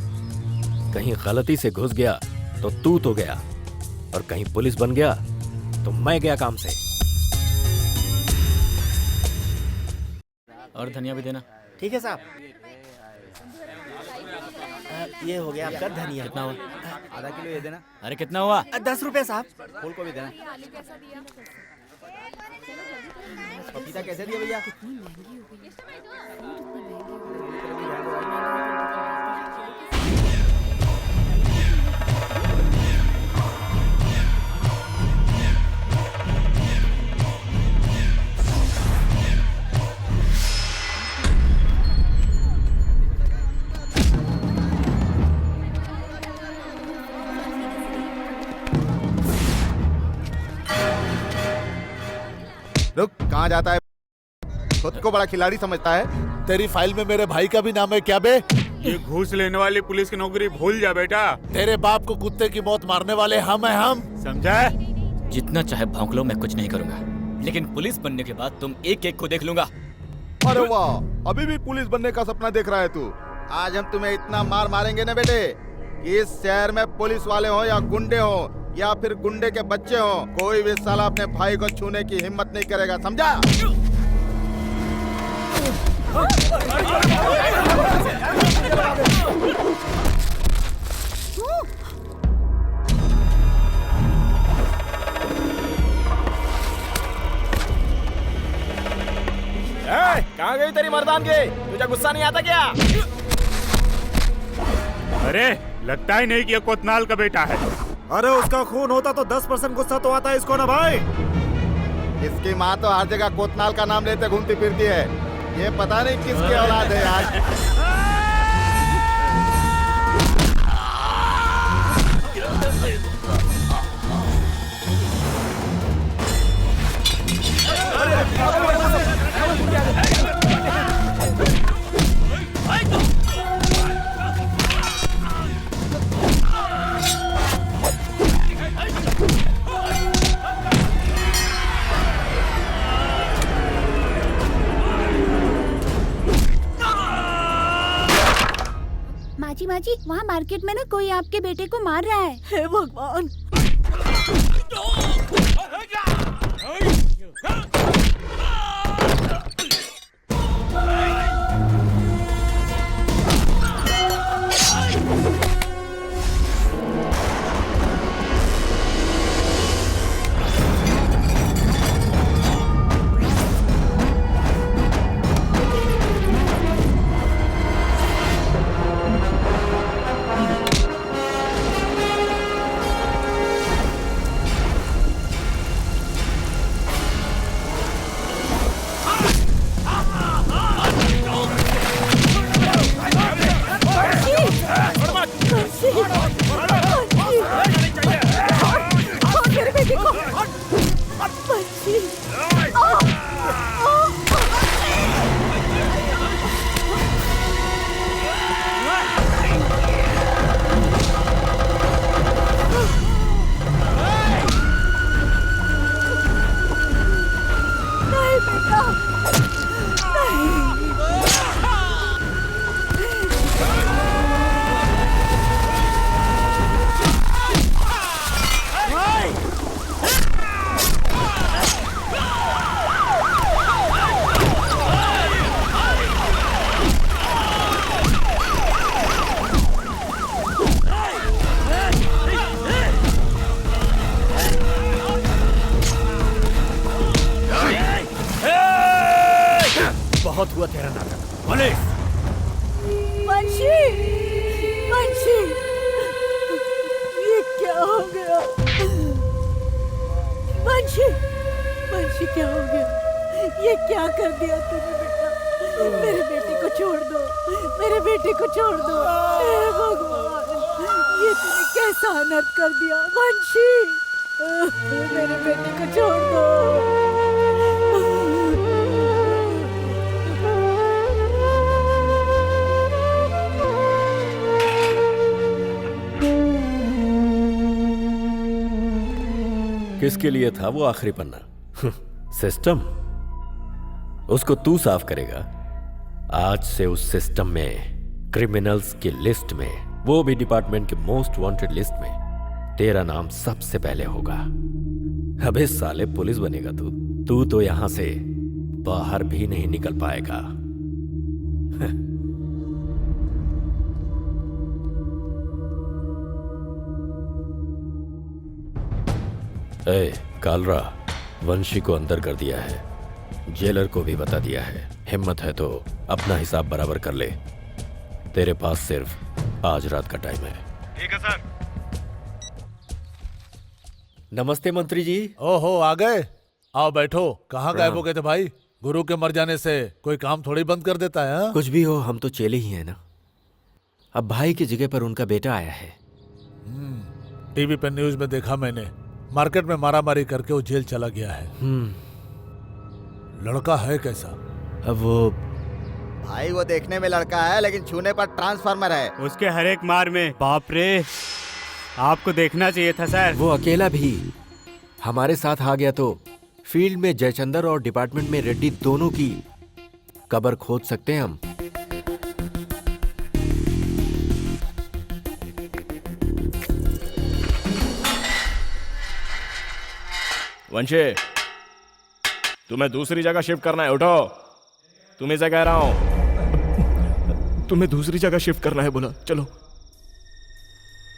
कहीं गलती से घुस गया तो तू तो गया, और कहीं पुलिस बन गया तो मैं गया काम से। और धनिया भी देना। ठीक है साहब। ये हो गया आपका धनिया। कितना हुआ? आधा किलो ये देना। अरे कितना हुआ? 10 रुपए साहब। फूल को भी देना। पपीता कैसे दिया भैया? रुक, कहाँ जाता है? खुद को बड़ा खिलाड़ी समझता है। तेरी फाइल में मेरे भाई का भी नाम है क्या बे? ये घूस लेने वाली पुलिस की नौकरी भूल जा बेटा, तेरे बाप को कुत्ते की मौत मारने वाले हम हैं हम। समझा? जितना चाहे भौंक लो, मैं कुछ नहीं करूंगा, लेकिन पुलिस बनने के बाद तुम एक एक को देख लूंगा। अरे वाह, अभी भी पुलिस बनने का सपना देख रहा है तू। आज हम तुम्हें इतना मार मारेंगे ना बेटे कि इस शहर में पुलिस वाले हो या गुंडे हो या फिर गुंडे के बच्चे हो, कोई भी साला अपने भाई को छूने की हिम्मत नहीं करेगा, समझा? कहाँ गई तेरी मर्दानगी? तुझे गुस्सा नहीं आता क्या? अरे लगता ही नहीं कि ये कोतनाल का बेटा है। अरे उसका खून होता तो 10% गुस्सा तो आता है इसको ना भाई। इसकी माँ तो हर जगह कोतनाल का नाम लेते घूमती फिरती है, ये पता नहीं किसकी औलाद है यार। माँ जी, वहाँ मार्केट में ना कोई आपके बेटे को मार रहा है। हे भगवान! बहुत हुआ तेरा नाटक। पुलिस! वंशी! वंशी! ये क्या हो गया? वंशी! वंशी क्या हो गया? ये क्या कर दिया तूने बेटा? मेरे बेटे को छोड़ दो, मेरे बेटे को छोड़ दो। हे भगवान, ये तूने कैसा अनर्थ कर दिया? वंशी! मेरे बेटे को छोड़ दो। किसके लिए था वो आखिरी पन्ना? सिस्टम। उसको तू साफ करेगा। आज से उस सिस्टम में, क्रिमिनल्स की लिस्ट में, वो भी डिपार्टमेंट के मोस्ट वांटेड लिस्ट में तेरा नाम सबसे पहले होगा। अबे साले, पुलिस बनेगा तू तो यहां से बाहर भी नहीं निकल पाएगा। ए, कालरा, वंशी को अंदर कर दिया है, जेलर को भी बता दिया है। हिम्मत है तो अपना हिसाब बराबर कर ले। तेरे पास सिर्फ आज रात का टाइम है। ठीक है सर। नमस्ते मंत्री जी। ओहो, आ गए। आओ बैठो। कहाँ गायब हो गए थे भाई? गुरु के मर जाने से कोई काम थोड़ी बंद कर देता है। हा? कुछ भी हो, हम तो चेले ही हैं ना। अब भाई की जगह पर उनका बेटा आया है। टीवी पे न्यूज में देखा मैंने, मार्केट में मारामारी करके वो जेल चला गया है। लड़का है कैसा? अब वो भाई वो देखने में लड़का है लेकिन छूने पर ट्रांसफार्मर है। उसके हर एक मार में बाप रे, आपको देखना चाहिए था सर। वो अकेला भी हमारे साथ आ गया तो फील्ड में जयचंदर और डिपार्टमेंट में रेड्डी दोनों की कब्र खोद सकते हैं हम। वंशे, तुम्हें दूसरी जगह शिफ्ट करना है, उठो। तुम्हें से कह रहा हूं। तुम्हें दूसरी जगह शिफ्ट करना है बोला, चलो।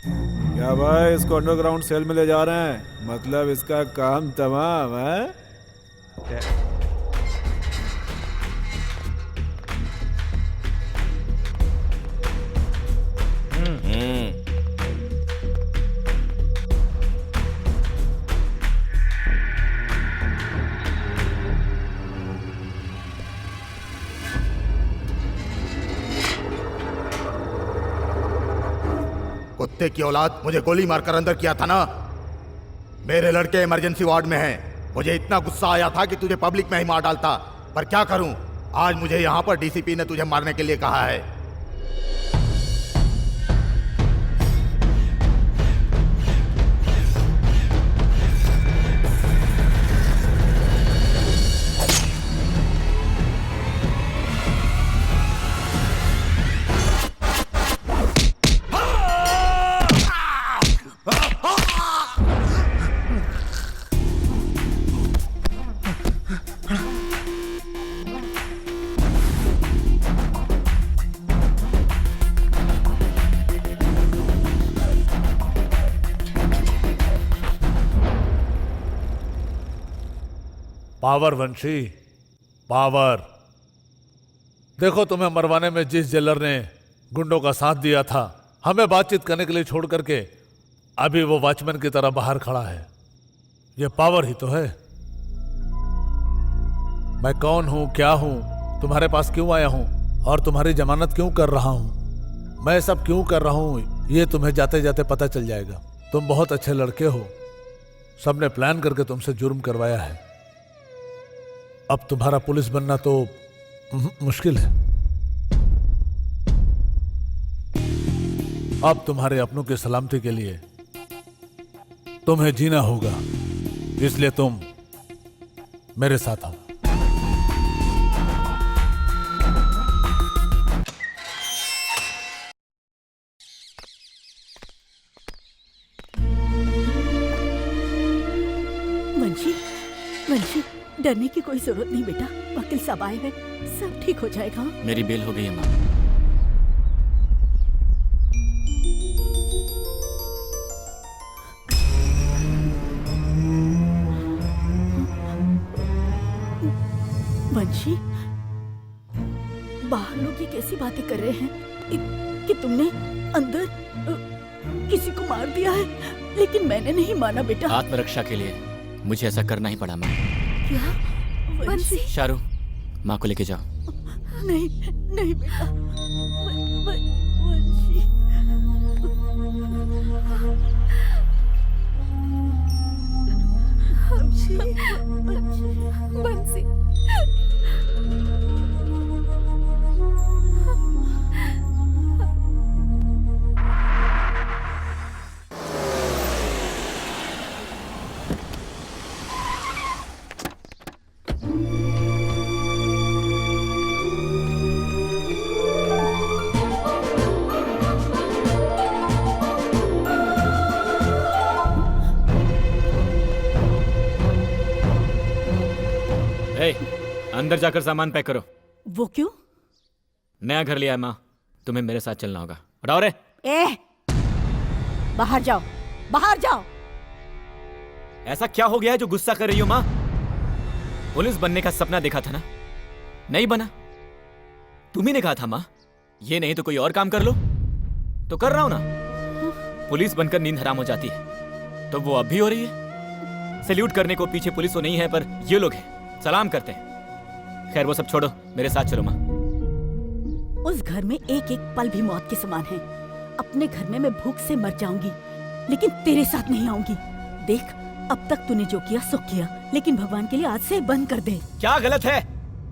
क्या भाई, इसको अंडरग्राउंड सेल में ले जा रहे हैं? मतलब इसका काम तमाम है। कुत्ते की औलाद, मुझे गोली मारकर अंदर किया था ना। मेरे लड़के इमरजेंसी वार्ड में हैं। मुझे इतना गुस्सा आया था कि तुझे पब्लिक में ही मार डालता, पर क्या करूं, आज मुझे यहां पर डीसीपी ने तुझे मारने के लिए कहा है। पावर वंशी, पावर। देखो, तुम्हें मरवाने में जिस जेलर ने गुंडों का साथ दिया था, हमें बातचीत करने के लिए छोड़ करके अभी वो वॉचमैन की तरह बाहर खड़ा है। ये पावर ही तो है। मैं कौन हूं, क्या हूं, तुम्हारे पास क्यों आया हूं और तुम्हारी जमानत क्यों कर रहा हूं, मैं सब क्यों कर रहा हूं, ये तुम्हें जाते जाते पता चल जाएगा। तुम बहुत अच्छे लड़के हो, सबने प्लान करके तुमसे जुर्म करवाया है। अब तुम्हारा पुलिस बनना तो मुश्किल है। अब तुम्हारे अपनों की सलामती के लिए तुम्हें जीना होगा, इसलिए तुम मेरे साथ आओ। वंशी, वंशी, डरने की कोई जरूरत नहीं बेटा। वकील साहब आए हैं, सब ठीक हो जाएगा। मेरी बेल हो गई है माँ। वंशी, बाहर लोग ये कैसी बातें कर रहे हैं कि तुमने अंदर किसी को मार दिया है, लेकिन मैंने नहीं माना बेटा। आत्मरक्षा के लिए मुझे ऐसा करना ही पड़ा माँ। क्या? वंशी, शारू, माँ को लेके जाओ। नहीं नहीं बेटा, वंशी। बंसी, अंदर जाकर सामान पैक करो। वो क्यों? नया घर लिया है माँ, तुम्हें मेरे साथ चलना होगा। उठाओ रे। बाहर जाओ, बाहर जाओ। ऐसा क्या हो गया है जो गुस्सा कर रही हो माँ? पुलिस बनने का सपना देखा था ना, नहीं बना। तुम्ही ने कहा था माँ, ये नहीं तो कोई और काम कर लो, तो कर रहा हूं ना। पुलिस बनकर नींद हराम हो जाती है, तो वो अब भी हो रही है। सैल्यूट करने को पीछे पुलिस तो नहीं है, पर ये लोग हैं, सलाम करते हैं। खैर वो सब छोड़ो, मेरे साथ चलो माँ। उस घर में एक एक पल भी मौत के समान है। अपने घर में मैं भूख से मर जाऊंगी, लेकिन तेरे साथ नहीं आऊंगी। देख, अब तक तूने जो किया सो किया, लेकिन भगवान के लिए आज से बंद कर दे। क्या गलत है?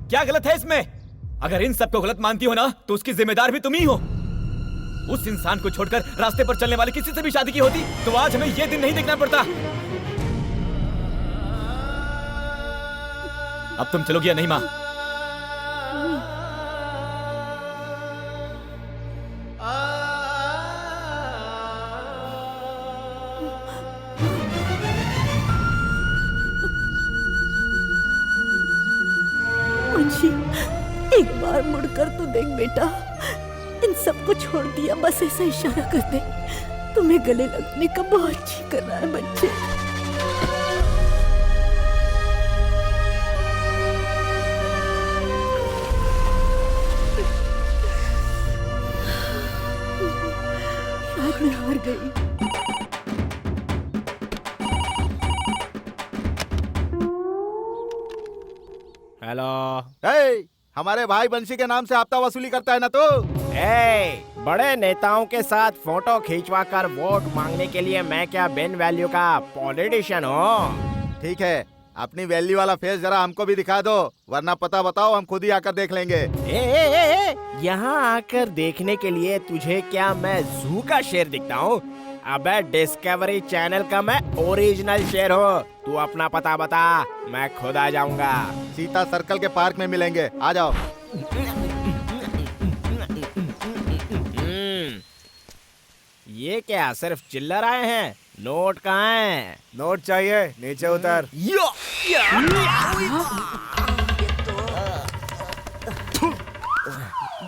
क्या गलत है इसमें? अगर इन सबको गलत मानती हो ना तो उसकी जिम्मेदार भी तुम ही हो। उस इंसान को छोड़कर रास्ते पर चलने वाले किसी से भी शादी की होती तो आज हमें यह दिन नहीं देखना पड़ता। अब तुम चलोगी या नहीं माँ? मुंशी, एक बार मुड़कर तो देख बेटा, इन सबको छोड़ दिया, बस ऐसा इशारा कर दे। तुम्हें गले लगने का बहुत जी कर रहा है बच्चे। शायद मैं हार गई। हेलो। हमारे भाई बंशी के नाम से हफ्ता वसूली करता है ना तू? बड़े नेताओं के साथ फोटो खींचवा कर वोट मांगने के लिए मैं क्या बिन वैल्यू का पॉलिटिशियन हूँ? ठीक है, अपनी वैल्यू वाला फेस जरा हमको भी दिखा दो, वरना पता बताओ, हम खुद ही आकर देख लेंगे। यहाँ आकर देखने के लिए तुझे क्या मैं जू का शेर दिखता हूँ? अबे डिस्कवरी चैनल का मैं ओरिजिनल शेर हूँ। तू अपना पता बता, मैं खुद आ जाऊंगा। सीता सर्कल के पार्क में मिलेंगे, आ जाओ। ये क्या सिर्फ चिल्लर आए हैं? नोट कहाँ हैं? नोट चाहिए, नीचे उतर।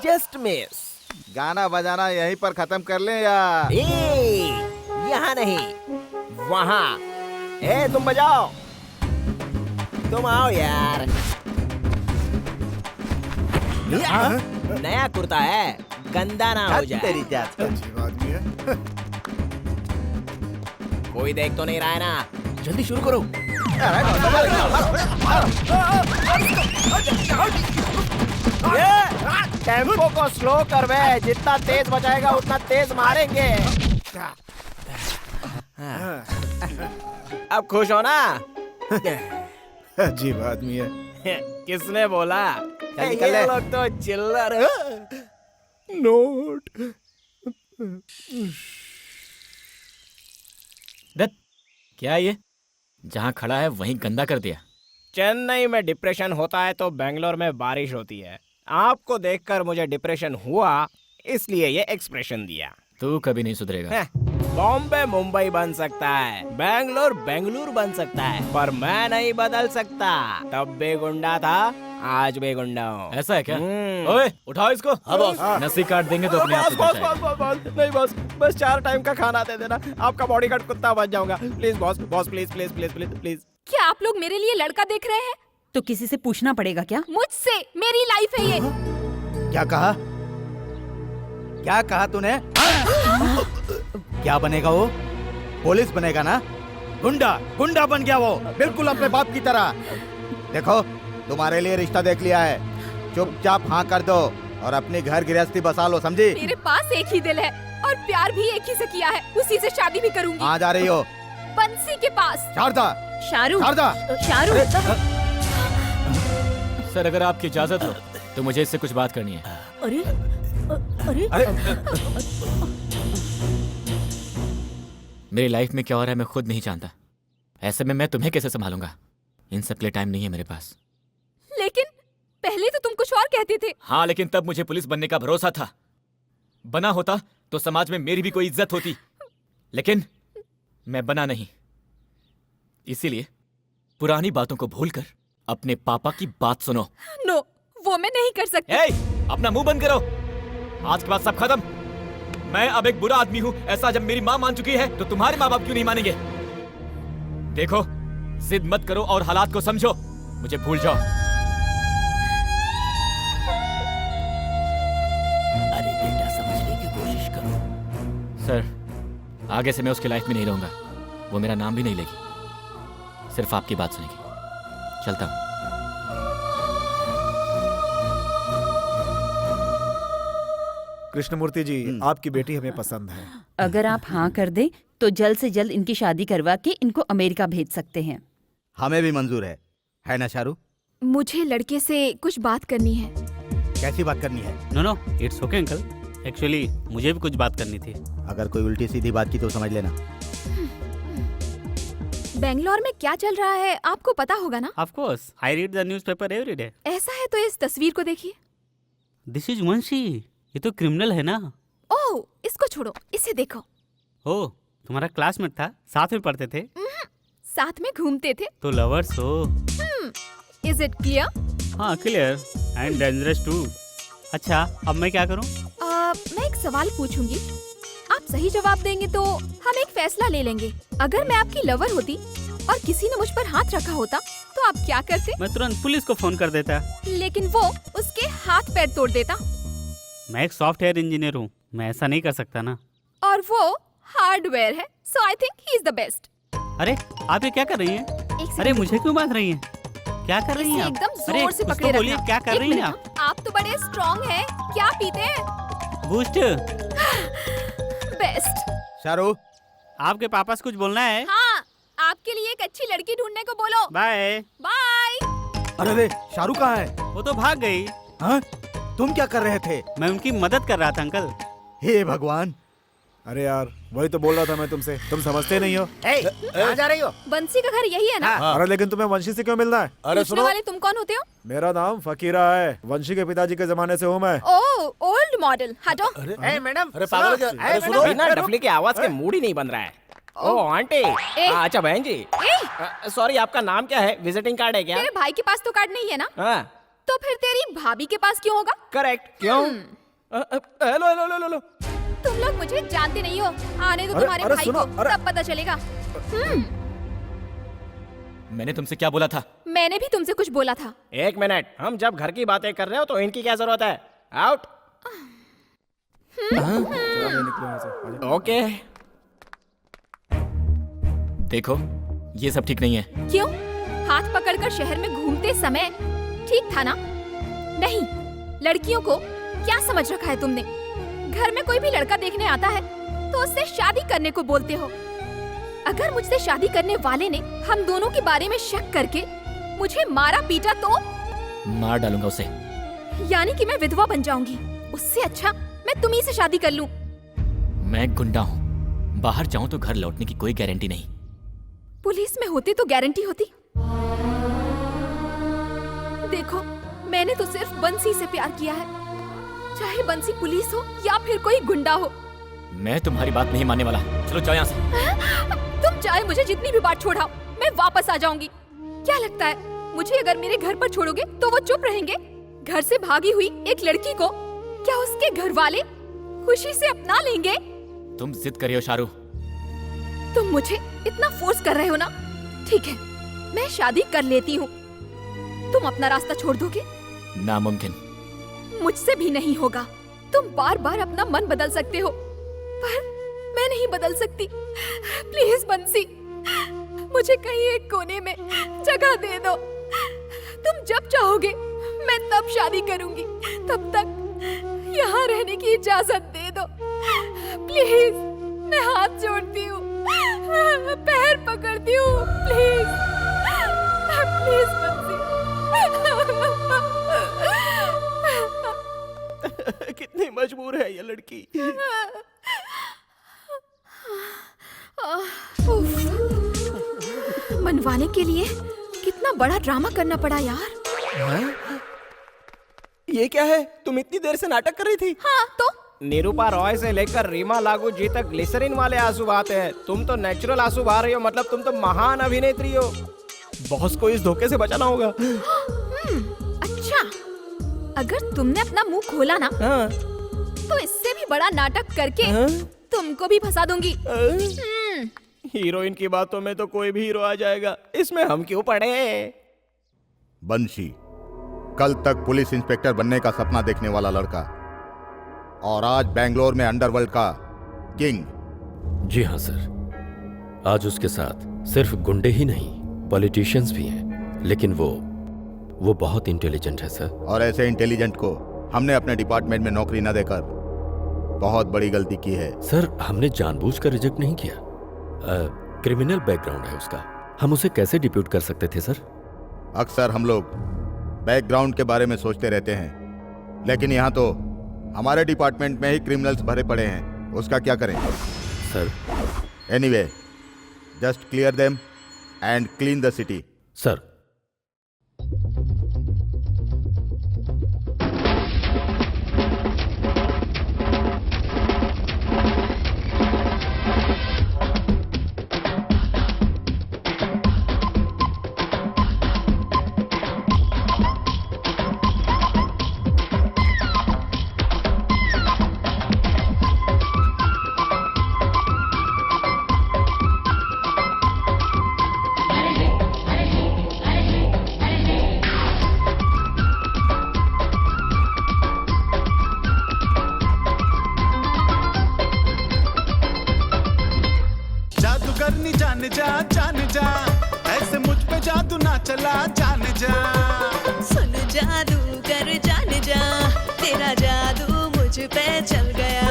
Just miss. गाना बजाना यहीं पर खत्म कर लें या? यहाँ नहीं, वहाँ। तुम बजाओ, तुम आओ यार। नया कुर्ता है, गंदा ना हो जाए। तेरी जात। अजीब आदमी है। कोई देख तो नहीं रहा है ना? जल्दी शुरू करो। टेम्पो को स्लो कर बे, जितना तेज बजाएगा उतना तेज मारेंगे। अब खुश हो ना? अजीब आदमी है। किसने बोला? ये लोग तो चिल्लर। नोट। दत्त, क्या ये? जहाँ खड़ा है वहीं गंदा कर दिया। चेन्नई में डिप्रेशन होता है तो बेंगलोर में बारिश होती है। आपको देखकर मुझे डिप्रेशन हुआ, इसलिए ये एक्सप्रेशन दिया। तू कभी नहीं सुधरेगा। बॉम्बे मुंबई बन सकता है, बेंगलोर बेंगलुरु बन सकता है, पर मैं नहीं बदल सकता। तब भी गुंडा था, आज भी गुंडा हूँ। ऐसा है क्या? ओए, उठाओ इसको। हाँ बॉस। नसी काट देंगे तो अपने आप से बॉस नहीं बॉस, बस 4 टाइम का खाना दे देना, आपका बॉडीगार्ड कुत्ता बन जाऊंगा। Please boss, please please please please please. क्या आप लोग मेरे लिए लड़का देख रहे हैं? तो किसी से पूछना पड़ेगा क्या? मुझसे, मेरी लाइफ है ये। क्या कहा? क्या कहा तूने? क्या बनेगा वो? पुलिस बनेगा ना? गुंडा, गुंडा बन गया वो, बिल्कुल अपने बाप की तरह। देखो, तुम्हारे लिए रिश्ता देख लिया है, चुपचाप हाँ कर दो और अपनी घर गृहस्थी बसा लो, समझी? मेरे पास एक ही दिल है और प्यार भी एक ही से किया है, उसी से शादी भी करूंगी। कहाँ जा रही हो? बंसी के पास। शारदा, शाहरुख, शाहरुख। सर, अगर आपकी इजाजत हो तो मुझे इससे कुछ बात करनी है। अरे अरे मेरी लाइफ में क्या हो रहा है मैं खुद नहीं जानता। ऐसे में मैं तुम्हें कैसे संभालूंगा? इन सब के लिए टाइम नहीं है मेरे पास। लेकिन पहले तो तुम कुछ और कहते थे। हाँ, लेकिन तब मुझे पुलिस बनने का भरोसा था। बना होता तो समाज में मेरी भी कोई इज्जत होती, लेकिन मैं बना नहीं। इसीलिए पुरानी बातों को भूलकर अपने पापा की बात सुनो। नो, वो मैं नहीं कर सकती। अपना मुंह बंद करो। आज के बाद सब खत्म। मैं अब एक बुरा आदमी हूँ, ऐसा जब मेरी माँ मान चुकी है तो तुम्हारे माँ बाप क्यों नहीं मानेंगे? देखो, जिद मत करो और हालात को समझो, मुझे भूल जाओ। अरे बेटा, समझने की कोशिश करो। सर, आगे से मैं उसकी लाइफ में नहीं रहूंगा। वो मेरा नाम भी नहीं लेगी, सिर्फ आपकी बात सुनेगी। चलता हूँ। कृष्णमूर्ति जी, आपकी बेटी हमें पसंद है। अगर आप हाँ कर दे तो जल्द से जल्द इनकी शादी करवा के इनको अमेरिका भेज सकते हैं। हमें भी मंजूर है ना शाहरुख? मुझे लड़के से कुछ बात करनी है। कैसी बात करनी है? No no, it's okay uncle. Actually मुझे भी कुछ बात करनी थी। अगर कोई उल्टी सीधी बात की तो समझ लेना। बेंगलोर में क्या चल रहा है आपको पता होगा ना? Of course, I read the newspaper every day. ऐसा है तो इस तस्वीर को देखिए। दिस इज वंशी। ये तो क्रिमिनल है ना? ओह, इसको छोड़ो, इसे देखो। ओह, तुम्हारा क्लासमेट था, साथ में पढ़ते थे? साथ में घूमते थे। तो लवर्स हो? Is it clear? हाँ, क्लियर एंड डेंजरस टू। अच्छा, अब मैं क्या करूँ? मैं एक सवाल पूछूंगी, आप सही जवाब देंगे तो हम एक फैसला ले लेंगे। अगर मैं आपकी लवर होती और किसी ने मुझ पर हाथ रखा होता तो आप क्या करते? मैं तुरंत पुलिस को फोन कर देता। लेकिन वो उसके हाथ पैर तोड़ देता। मैं एक सॉफ्टवेयर इंजीनियर हूँ, मैं ऐसा नहीं कर सकता ना। और वो हार्डवेयर है, so I think he is the best. अरे, आप ये क्या कर रही हैं? अरे, मुझे क्यों बांध रही हैं? क्या कर रही हैं आप? एकदम अरे, जोर से कुछ पकड़े तो बोलिए, रखना। क्या कर एक रही हैं मिनट, आप? आप तो बड़े स्ट्रॉन्ग हैं। क्या पीते हैं? बूस्ट। बेस्ट। शाहरुख, आपके पापा से कुछ बोलना है? हाँ, आपके लिए एक अच्छी लड़की ढूंढने को बोलो। बाय। बाय। अरे शाहरुख कहाँ है? वो तो भाग गई। हाँ? तुम क्या कर रहे थे? मैं उनकी मदद कर रहा था अंकल। हे भगवान। अरे यार, वही तो बोल रहा था मैं तुमसे, तुम समझते नहीं हो। कहाँ जा रही हो? बंसी का घर यही है ना? अरे लेकिन तुम्हें वंशी से क्यों मिलना है? अरे पूछने वाले तुम कौन होते हो? मेरा नाम फकीरा है, वंशी के पिताजी के जमाने से हूँ मैं। ओह, ओल्ड मॉडल। हटो। मैडम, अरे पागल क्या? सुनो। अरे सुनो। बिना डफली की आवाज के मूड ही नहीं बन रहा है। ओ आंटी। अच्छा बहन जी, सॉरी, आपका नाम क्या है? विजिटिंग कार्ड है क्या? तेरे भाई के पास तो कार्ड नहीं है ना? हाँ, तो फिर तेरी भाभी के पास क्यों होगा? करेक्ट। क्यों? Hello hello hello hello. तुम लोग मुझे जानते नहीं हो। आने दो अरे, तुम्हारे अरे भाई सुनो, को, अरे। तब पता चलेगा। मैंने तुमसे क्या बोला था? मैंने भी तुमसे कुछ बोला था। एक मिनट, हम जब घर की बातें कर रहे हो तो इनकी क्या जरूरत है? आउट। ओके। देखो, ये सब ठीक नहीं है। क्यों? हाथ पकड़कर शहर में घूमते समय ठीक था ना? नहीं, लड़कियों को क्या समझ रखा है तुमने? घर में कोई भी लड़का देखने आता है तो उससे शादी करने को बोलते हो। अगर मुझसे शादी करने वाले ने हम दोनों के बारे में शक करके मुझे मारा पीटा तो? मार डालूंगा उसे। यानी कि मैं विधवा बन जाऊंगी। उससे अच्छा मैं तुम्ही से शादी कर लूं। मैं गुंडा हूँ, बाहर जाऊं तो घर लौटने की कोई गारंटी नहीं। पुलिस में होती तो गारंटी होती। देखो, मैंने तो सिर्फ बंसी से प्यार किया है, चाहे बंसी पुलिस हो या फिर कोई गुंडा हो। मैं तुम्हारी बात नहीं मानने वाला। चलो जाओ यहाँ से। तुम चाहे मुझे जितनी भी बार छोड़ाओ, मैं वापस आ जाऊंगी। क्या लगता है मुझे अगर मेरे घर पर छोड़ोगे तो वो चुप रहेंगे? घर से भागी हुई एक लड़की को क्या उसके घर वाले खुशी से अपना लेंगे? तुम जिद कर रहे हो शाहरुख। तुम मुझे इतना फोर्स कर रहे हो ना? ठीक है, मैं शादी कर लेती हूँ। तुम अपना रास्ता छोड़ दोगे? नामुमकिन। मुझसे भी नहीं होगा। तुम बार बार अपना मन बदल सकते हो, पर मैं नहीं बदल सकती। प्लीज बंसी, मुझे कहीं एक कोने में जगह दे दो। तुम जब चाहोगे मैं तब शादी करूंगी। तब तक यहाँ रहने की इजाजत दे दो प्लीज। मैं हाथ जोड़ती हूँ, पैर पकड़ती हूँ, प्लीज प्लीज बंसी। कितनी मजबूर है ये लड़की। मनवाने के लिए कितना बड़ा ड्रामा करना पड़ा यार। ये क्या है? तुम इतनी देर से नाटक कर रही थी? हाँ तो? निरूपा रॉय से लेकर रीमा लागू जी तक ग्लिसरीन वाले आंसू बहाते हैं। तुम तो नेचुरल आंसू बहा रही हो, मतलब तुम तो महान अभिनेत्री हो। बॉस को इस धोखे से बचाना होगा। अच्छा, अगर तुमने अपना मुंह खोला ना, तो इससे भी बड़ा नाटक करके तुमको भी फंसा दूंगी। हीरोइन की बातों में तो कोई भी हीरो आ जाएगा, इसमें हम क्यों पड़े? बंशी, कल तक पुलिस इंस्पेक्टर बनने का सपना देखने वाला लड़का, और आज बेंगलोर में अंडरवर्ल्ड का किंग। जी हाँ सर, आज उसके साथ सिर्फ गुंडे ही नहीं, पॉलिटिशियंस भी हैं, लेकिन वो बहुत इंटेलिजेंट है सर। और ऐसे इंटेलिजेंट को हमने अपने डिपार्टमेंट में नौकरी न देकर बहुत बड़ी गलती की है। सर, हमने जानबूझकर रिजेक्ट नहीं किया। क्रिमिनल बैकग्राउंड है उसका, हम उसे कैसे डिप्यूट कर सकते थे सर? अक्सर हम लोग बैकग्राउंड के बारे में सोचते रहते हैं, लेकिन यहाँ तो हमारे डिपार्टमेंट में ही क्रिमिनल्स भरे पड़े हैं, उसका क्या करें? Sir. Anyway, just clear them and clean the city. Sir. सुन जादूगर जान जा, तेरा जादू मुझ पे चल गया।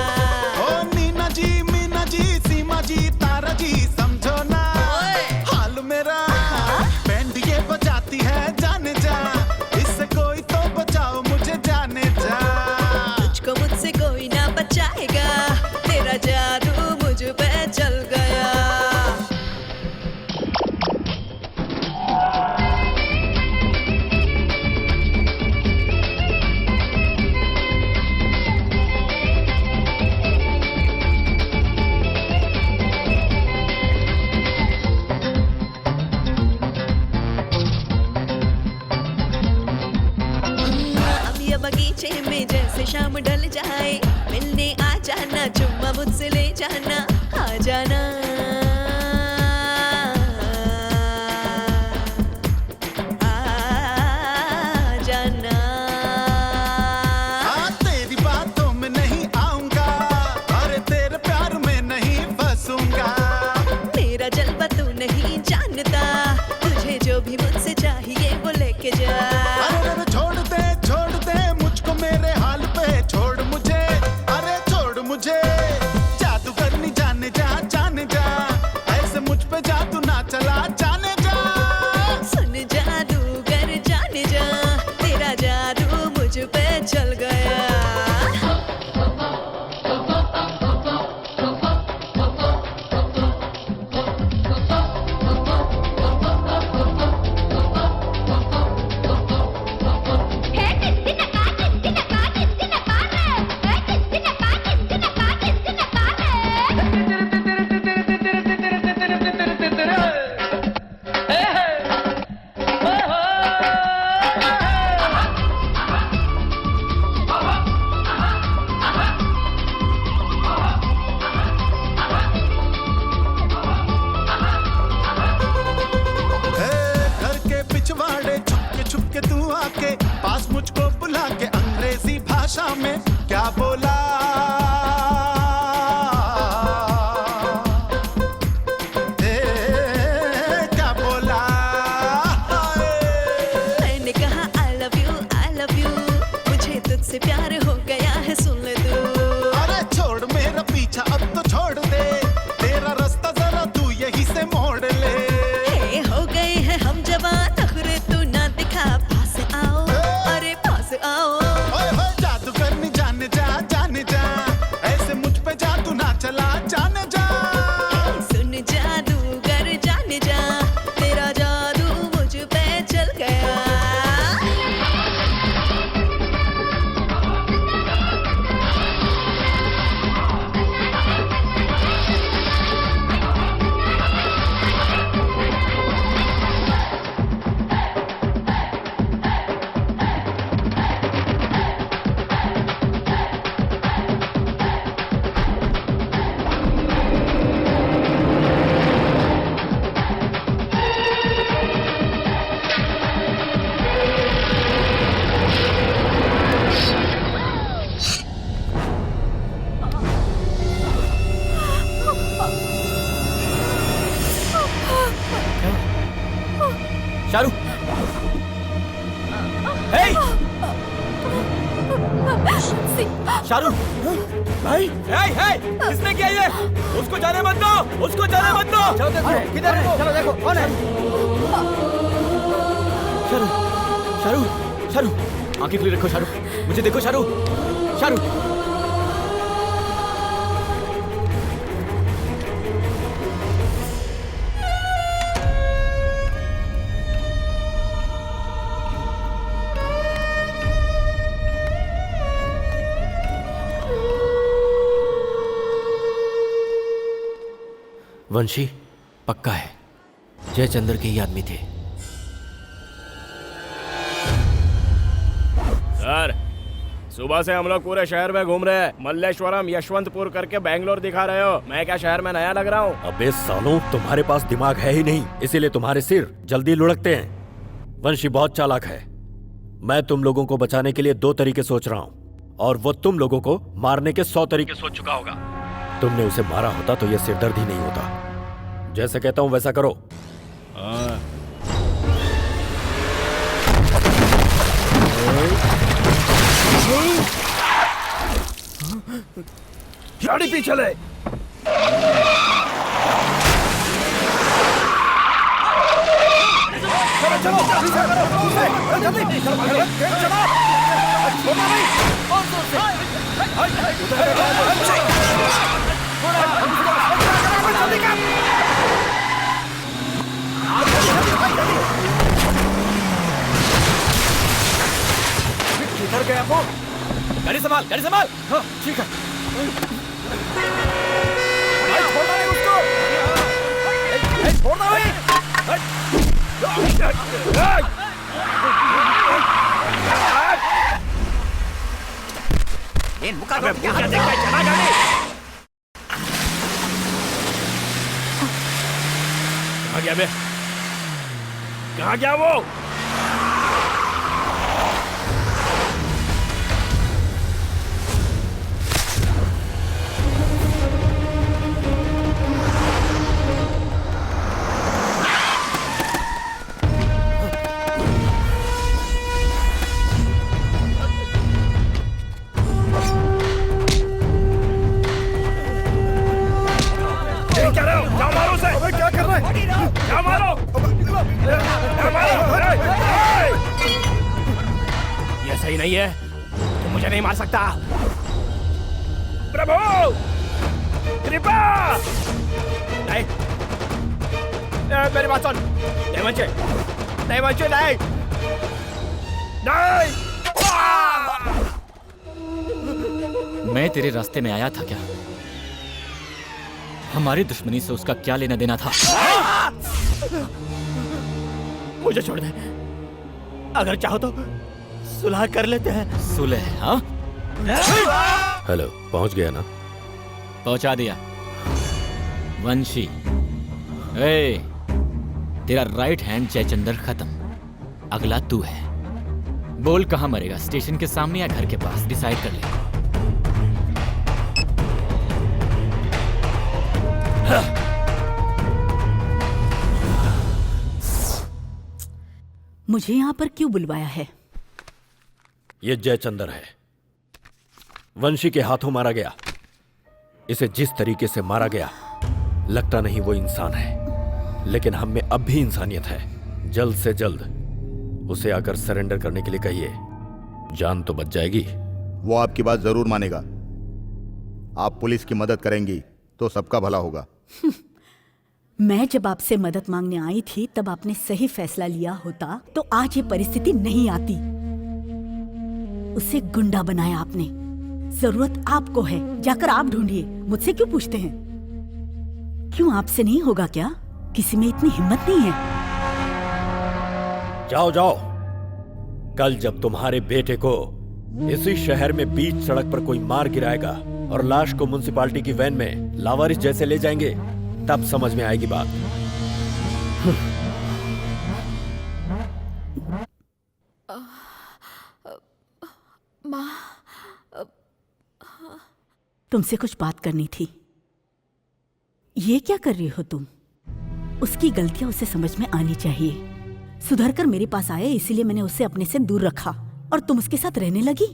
ओ मीना जी सीमा जी तारा जी समझो ना हाल मेरा। बैंड ये बजाती है जाने जा, इससे कोई तो बचाओ मुझे जाने जा। तुझको मुझसे कोई ना बचाएगा, तेरा जादू मुझ पे चल गया। बगीचे में जैसे शाम ढल जाए, मिलने आ जाना, चुम्मा मुझसे ले जाना, आ जाना। आ जाना। तेरी बातों में नहीं आऊंगा, अरे तेरे प्यार में नहीं फंसूंगा। मेरा जलवा तू नहीं जानता, तुझे जो भी मुझसे चाहिए वो लेके जा। छोड़ दे मुझको मेरे हाल पे, छोड़ मुझे, अरे छोड़ मुझे। जादूगर नहीं जाने जा, ऐसे मुझ पे जादू ना चला जाने जा। सुन जादूगर जाने जा, तेरा जादू मुझ पे चल गया। छुपके तू आके पास मुझको बुला के अंग्रेजी भाषा में क्या बोला? क्या बोला? मैंने कहा I love you, मुझे तुझसे प्यार हो गया है, सुन ले तू। अरे छोड़ मेरा पीछा अब तो छोड़ दे, तेरा रास्ता जरा तू यही से मोड़ ले। हो गए हैं हम जवान, नखरे तू ना दिखा, पास आओ, अरे पास आओ। जादूगर नहीं जाने जा, ऐसे मुझ पे जादू ना चला जाने जा। सुन जादूगर जाने जा, तेरा जादू मुझ पे चल गया। शाहरुख, हे! शाहरुख भाई, किसने किया ये? उसको जाने मत दो, उसको जाने मत दो। चलो देखो किधर है, चलो देखो कौन है। शाहरुख, शारू, आंखें खुली रखो शारू, मुझे देखो शारू, शारू। वंशी पक्का है जयचंद्र के ही आदमी थे। सर, सुबह से हम लोग पूरे शहर में घूम रहे हैं। मल्लेश्वरम, यशवंतपुर करके बैंगलोर दिखा रहे हो। मैं क्या शहर में नया लग रहा हूँ? अबे सालों, तुम्हारे पास दिमाग है ही नहीं, इसीलिए तुम्हारे सिर जल्दी लुढ़कते हैं। वंशी बहुत चालाक है। मैं तुम लोगों को बचाने के लिए 2 तरीके सोच रहा हूँ और वो तुम लोगों को मारने के 100 तरीके सोच चुका होगा। तुमने उसे मारा होता तो यह सिरदर्द ही नहीं होता। जैसे कहता हूं वैसा करो। गाड़ी पीछे चले। किधर गया वो? गाड़ी संभाल, गाड़ी संभाल। हाँ, ठीक है। छोड़ना नहीं उसको। छोड़ना नहीं। मुका दो, क्या देखता है? चला गाड़ी। कहाँ गया बे? कहाँ गया वो? सही नहीं है, तुम मुझे नहीं मार सकता। प्रभु, कृपा। नहीं, मेरी बात सुन। देवंशे, देवंशे नहीं, नहीं। मैं तेरे रास्ते में आया था क्या? हमारी दुश्मनी से उसका क्या लेना देना था? मुझे छोड़ दे, अगर चाहो तो सुलह कर लेते हैं। सुलह? हाँ? हेलो, पहुंच गया ना? पहुंचा दिया। वंशी, ए, तेरा राइट हैंड जयचंद्र खत्म, अगला तू है। बोल कहाँ मरेगा, स्टेशन के सामने या घर के पास? डिसाइड कर ले। मुझे यहाँ पर क्यों बुलवाया है? ये जयचंद्र है, वंशी के हाथों मारा गया। इसे जिस तरीके से मारा गया, लगता नहीं वो इंसान है, लेकिन हम में अब भी इंसानियत है। जल्द से जल्द उसे आकर सरेंडर करने के लिए कहिए, जान तो बच जाएगी। वो आपकी बात जरूर मानेगा। आप पुलिस की मदद करेंगी तो सबका भला होगा। मैं जब आपसे मदद मांगने आई थी तब आपने सही फैसला लिया होता तो आज ये परिस्थिति नहीं आती। उसे गुंडा बनाया आपने। जरूरत आपको है, जाकर आप ढूंढिए, मुझसे क्यों पूछते हैं? क्यों आपसे नहीं होगा क्या? किसी में इतनी हिम्मत नहीं है? जाओ जाओ, कल जब तुम्हारे बेटे को इसी शहर में बीच सड़क पर कोई मार गिराएगा और लाश को म्युनिसिपालिटी की वैन में लावारिस जैसे ले जाएंगे, तब समझ में आएगी बात। माँ, तुमसे कुछ बात करनी थी। ये क्या कर रही हो तुम? उसकी गलतियां उसे समझ में आनी चाहिए। सुधर कर मेरे पास आया, इसीलिए मैंने उसे अपने से दूर रखा और तुम उसके साथ रहने लगी।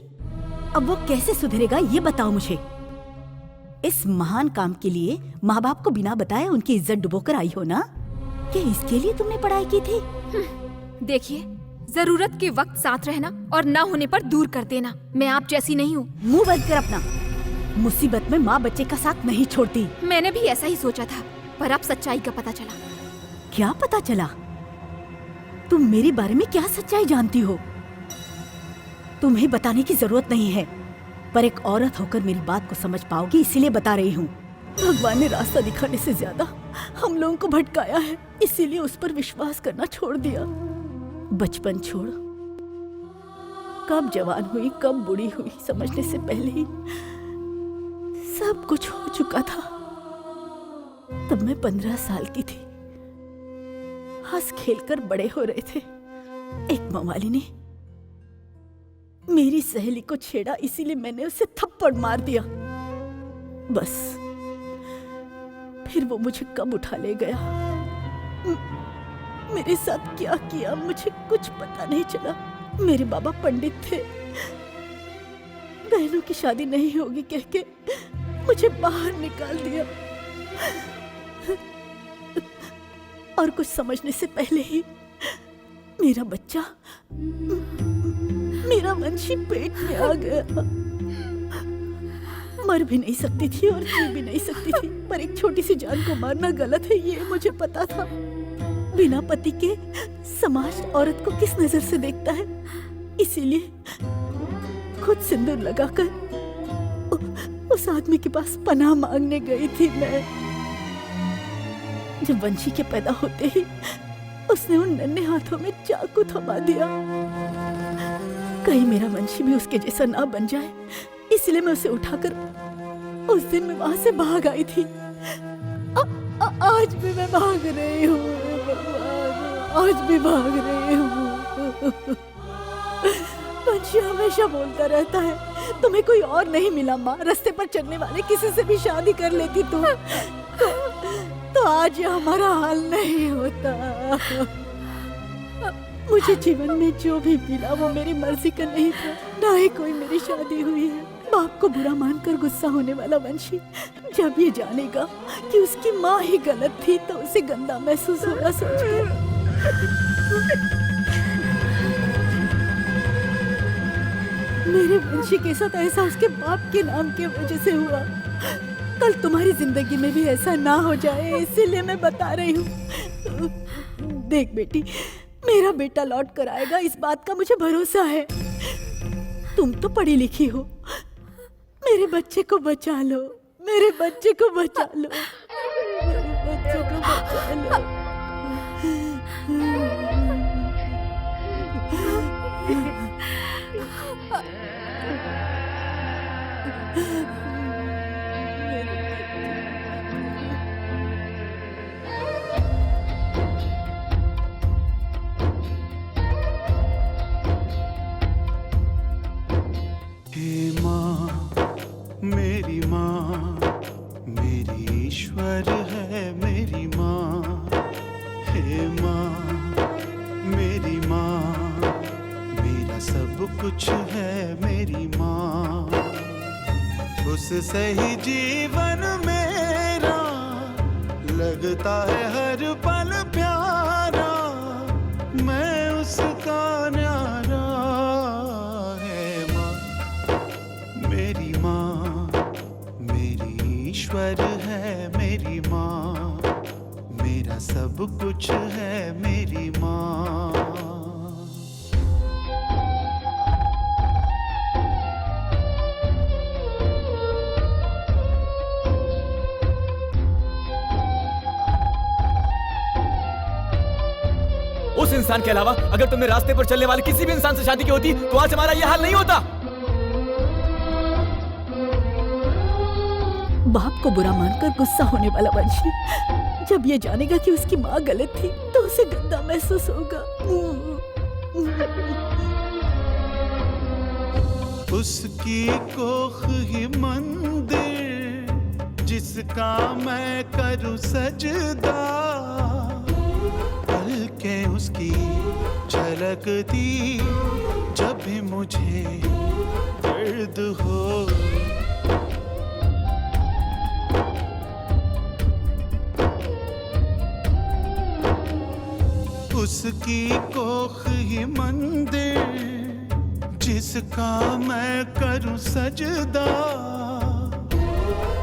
अब वो कैसे सुधरेगा ये बताओ मुझे। इस महान काम के लिए माँ बाप को बिना बताए उनकी इज्जत डुबोकर आई हो ना? क्या इसके लिए तुमने पढ़ाई की थी? देखिए, जरूरत के वक्त साथ रहना और ना होने पर दूर कर देना। मैं आप जैसी नहीं हूँ। मुंह बंद कर अपना। मुसीबत में माँ बच्चे का साथ नहीं छोड़ती। मैंने भी ऐसा ही सोचा था, पर अब सच्चाई का पता चला। क्या पता चला? तुम मेरे बारे में क्या सच्चाई जानती हो? तुम्हें बताने की जरूरत नहीं है, पर एक औरत होकर मेरी बात को समझ पाओगी, इसीलिए बता रही हूँ। भगवान ने रास्ता दिखाने से ज्यादा हम लोगों को भटकाया है, इसीलिए उस पर विश्वास करना छोड़ दिया। बचपन छोड़, कब जवान हुई कब बूढ़ी हुई समझने से पहले ही सब कुछ हो चुका था। तब मैं 15 साल की थी। हंस खेलकर बड़े हो रहे थे। एक मवाली ने मेरी सहेली को छेड़ा, इसीलिए मैंने उसे थप्पड़ मार दिया। बस फिर वो मुझे कब उठा ले गया, मेरे साथ क्या किया मुझे कुछ पता नहीं चला। मेरे बाबा पंडित थे। बहनों की शादी नहीं होगी कह के मुझे बाहर निकाल दिया। और कुछ समझने से पहले ही मेरा बच्चा, मेरा वंशी पेट में आ गया। मर भी नहीं सकती थी और जी भी नहीं सकती थी, पर एक छोटी सी जान को मारना गलत है ये मुझे पता था। बिना पति के समाज औरत को किस नजर से देखता है, इसीलिए खुद सिंदूर लगाकर उस आदमी के पास पनाह मांगने गई थी मैं। जब वंशी के पैदा होते ही उसने उन नन्हे हाथों में चाकू थमा दिया। कहीं मेरा वंशी भी उसके जैसा ना बन जाए, इसलिए मैं उसे उठाकर उस दिन मैं वहां से भाग आई थी। आज भी मैं भाग रही हूँ, आज भी भाग रही हूँ। वंशी हमेशा बोलता रहता है तुम्हें कोई और नहीं मिला माँ, रास्ते पर चलने वाले किसी से भी शादी कर लेती तो आज ये हमारा हाल नहीं होता। मुझे जीवन में जो भी मिला वो मेरी मर्जी का नहीं था, ना ही कोई मेरी शादी हुई है। बाप को बुरा मानकर गुस्सा होने वाला वंशी जब ये जानेगा कि उसकी माँ ही गलत थी तो उसे गंदा महसूस होगा सोचकर। मेरे वंशी के साथ ऐसा उसके बाप के नाम की वजह से हुआ। कल तुम्हारी जिंदगी में भी ऐसा ना हो जाए, इसीलिए मैं बता रही हूँ। देख बेटी, मेरा बेटा लौट कर आएगा, इस बात का मुझे भरोसा है। तुम तो पढ़ी लिखी हो, मेरे बच्चे को बचा लो, मेरे बच्चे को बचा लो, मेरे बच्चे को बचा लो। हे माँ, मेरी माँ, मेरी ईश्वर है मेरी माँ। हे माँ, मेरी माँ, मेरा सब कुछ है मेरी माँ। उससे ही जीवन मेरा लगता है हर पल प्यारा। मैं उसका न्यारा। मेरी माँ, मेरी ईश्वर है मेरी माँ, मेरा सब कुछ है मेरी माँ। उस इंसान के अलावा अगर तुम्हें रास्ते पर चलने वाले किसी भी इंसान से शादी की होती तो आज हमारा यह हाल नहीं होता। बाप को बुरा मानकर गुस्सा होने वाला वंशी जब ये जानेगा कि उसकी माँ गलत थी तो उसे गंदा महसूस होगा। उसकी कोख ही मंदिर जिसका मैं करूं सजदा। पलके उसकी झलकती जब भी मुझे दर्द हो। उसकी कोख ही मंदिर जिसका मैं करूं सजदा,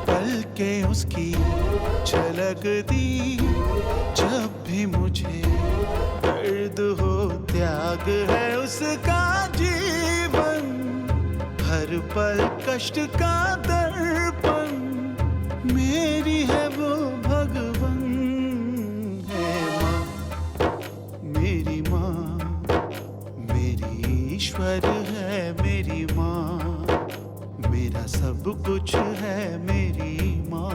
पलके उसकी झलक दी जब भी मुझे दर्द हो, त्याग है उसका जीवन, हर पल कष्ट का दर्पण, मेरी है वो भगवन है माँ, मेरी माँ, मेरी ईश्वर है मेरी माँ, मेरा सब कुछ है मेरी माँ।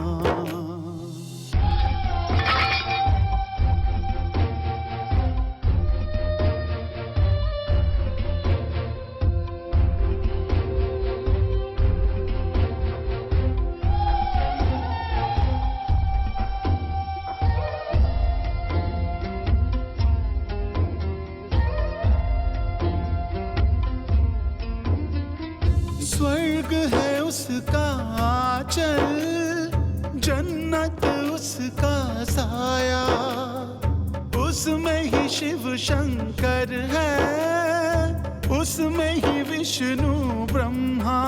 स्वर्ग है उसका आंचल, जन्नत उसका साया, उसमें ही शिव शंकर है, उसमें ही विष्णु ब्रह्मा,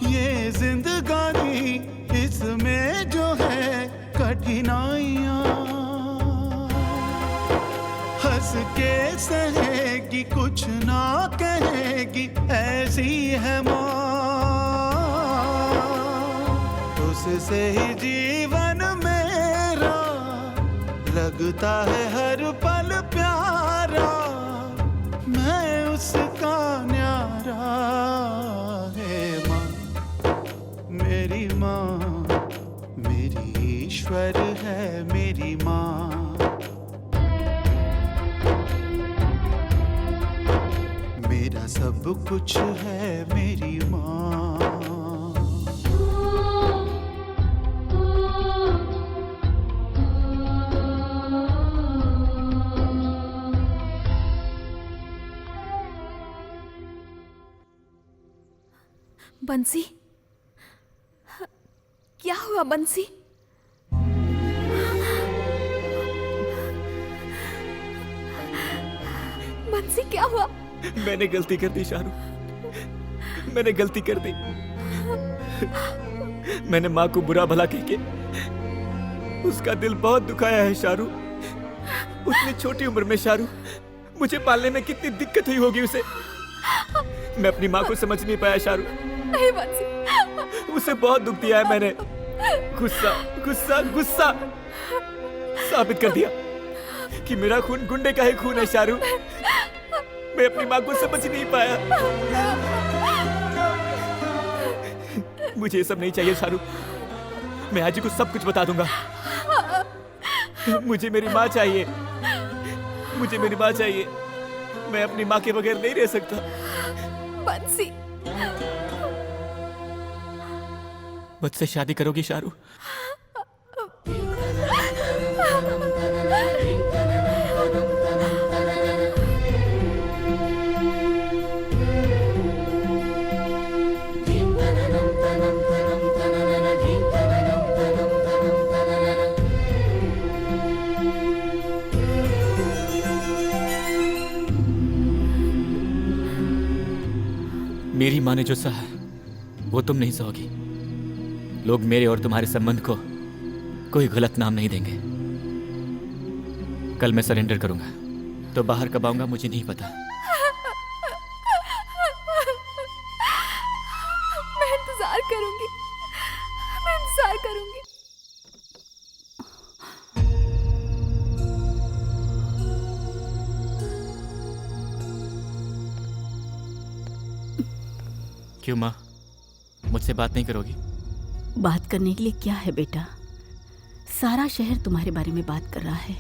ये जिंदगानी इसमें जो है कठिनाइयाँ, हंस के सहेगी कुछ ना कहेगी ऐसी है माँ, उससे ही जीवन मेरा लगता है हर पल प्यारा, मैं उसका न्यारा है माँ, मेरी माँ, मेरी ईश्वर है मेरी माँ, मेरा सब कुछ है मेरी माँ। बंसी, क्या हुआ बंसी? बंसी क्या हुआ? मैंने गलती कर दी शारू, मैंने गलती कर दी। मैंने माँ को बुरा भला कह के उसका दिल बहुत दुखाया है शारू। उतनी छोटी उम्र में शारू, मुझे पालने में कितनी दिक्कत हुई होगी उसे। मैं अपनी माँ को समझ नहीं पाया शारू। नहीं बंसी, उसे बहुत दुख दिया है मैंने। गुस्सा गुस्सा गुस्सा साबित कर दिया कि मेरा खून गुंडे का ही खून है शारू। मैं अपनी माँ को समझ नहीं पाया। मुझे ये सब नहीं चाहिए शारू। मैं आज ही को सब कुछ बता दूंगा। मुझे मेरी माँ चाहिए, मुझे मेरी माँ चाहिए। मैं अपनी माँ के बगैर नहीं रह सकता। बंसी, मुझसे शादी करोगी शारू? मेरी माँ ने जो सहा वो तुम नहीं सहोगी। लोग मेरे और तुम्हारे संबंध को कोई गलत नाम नहीं देंगे। कल मैं सरेंडर करूंगा, तो बाहर कब आऊंगा मुझे नहीं पता। मैं इंतजार करूंगी, मैं इंतजार करूंगी। क्यों माँ, मुझसे बात नहीं करोगी? बात करने के लिए क्या है बेटा? सारा शहर तुम्हारे बारे में बात कर रहा है।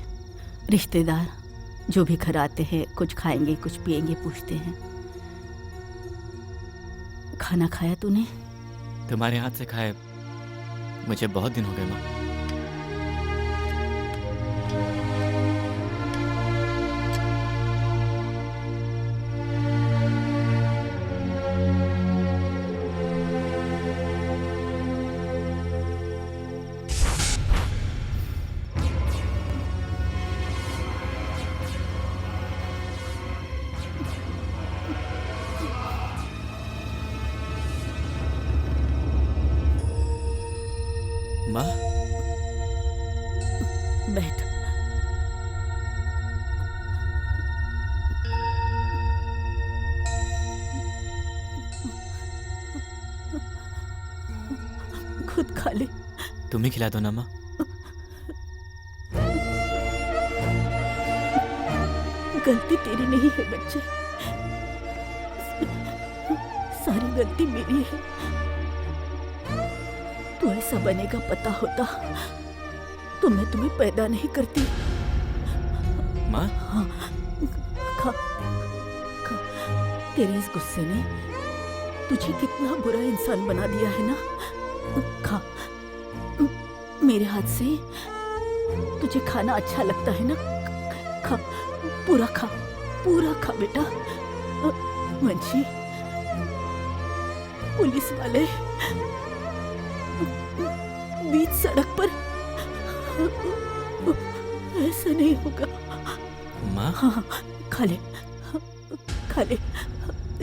रिश्तेदार जो भी घर आते हैं, कुछ खाएंगे कुछ पिएंगे पूछते हैं। खाना खाया तूने? तुम्हारे हाथ से खाए मुझे बहुत दिन हो गए माँ। तुम ही खिला दो ना माँ। गलती तेरी नहीं है बच्चे, सारी गलती मेरी है। तू ऐसा बनेगा पता होता तो मैं तुम्हें पैदा नहीं करती। माँ हाँ, खा, खा। तेरे इस गुस्से ने तुझे कितना बुरा इंसान बना दिया है ना। खा, मेरे हाथ से तुझे खाना अच्छा लगता है ना। खा, पूरा खा, पूरा खा बेटा। वंशी, पुलिस वाले बीच सड़क पर, ऐसा नहीं होगा। माँ हाँ, खा ले, खा ले,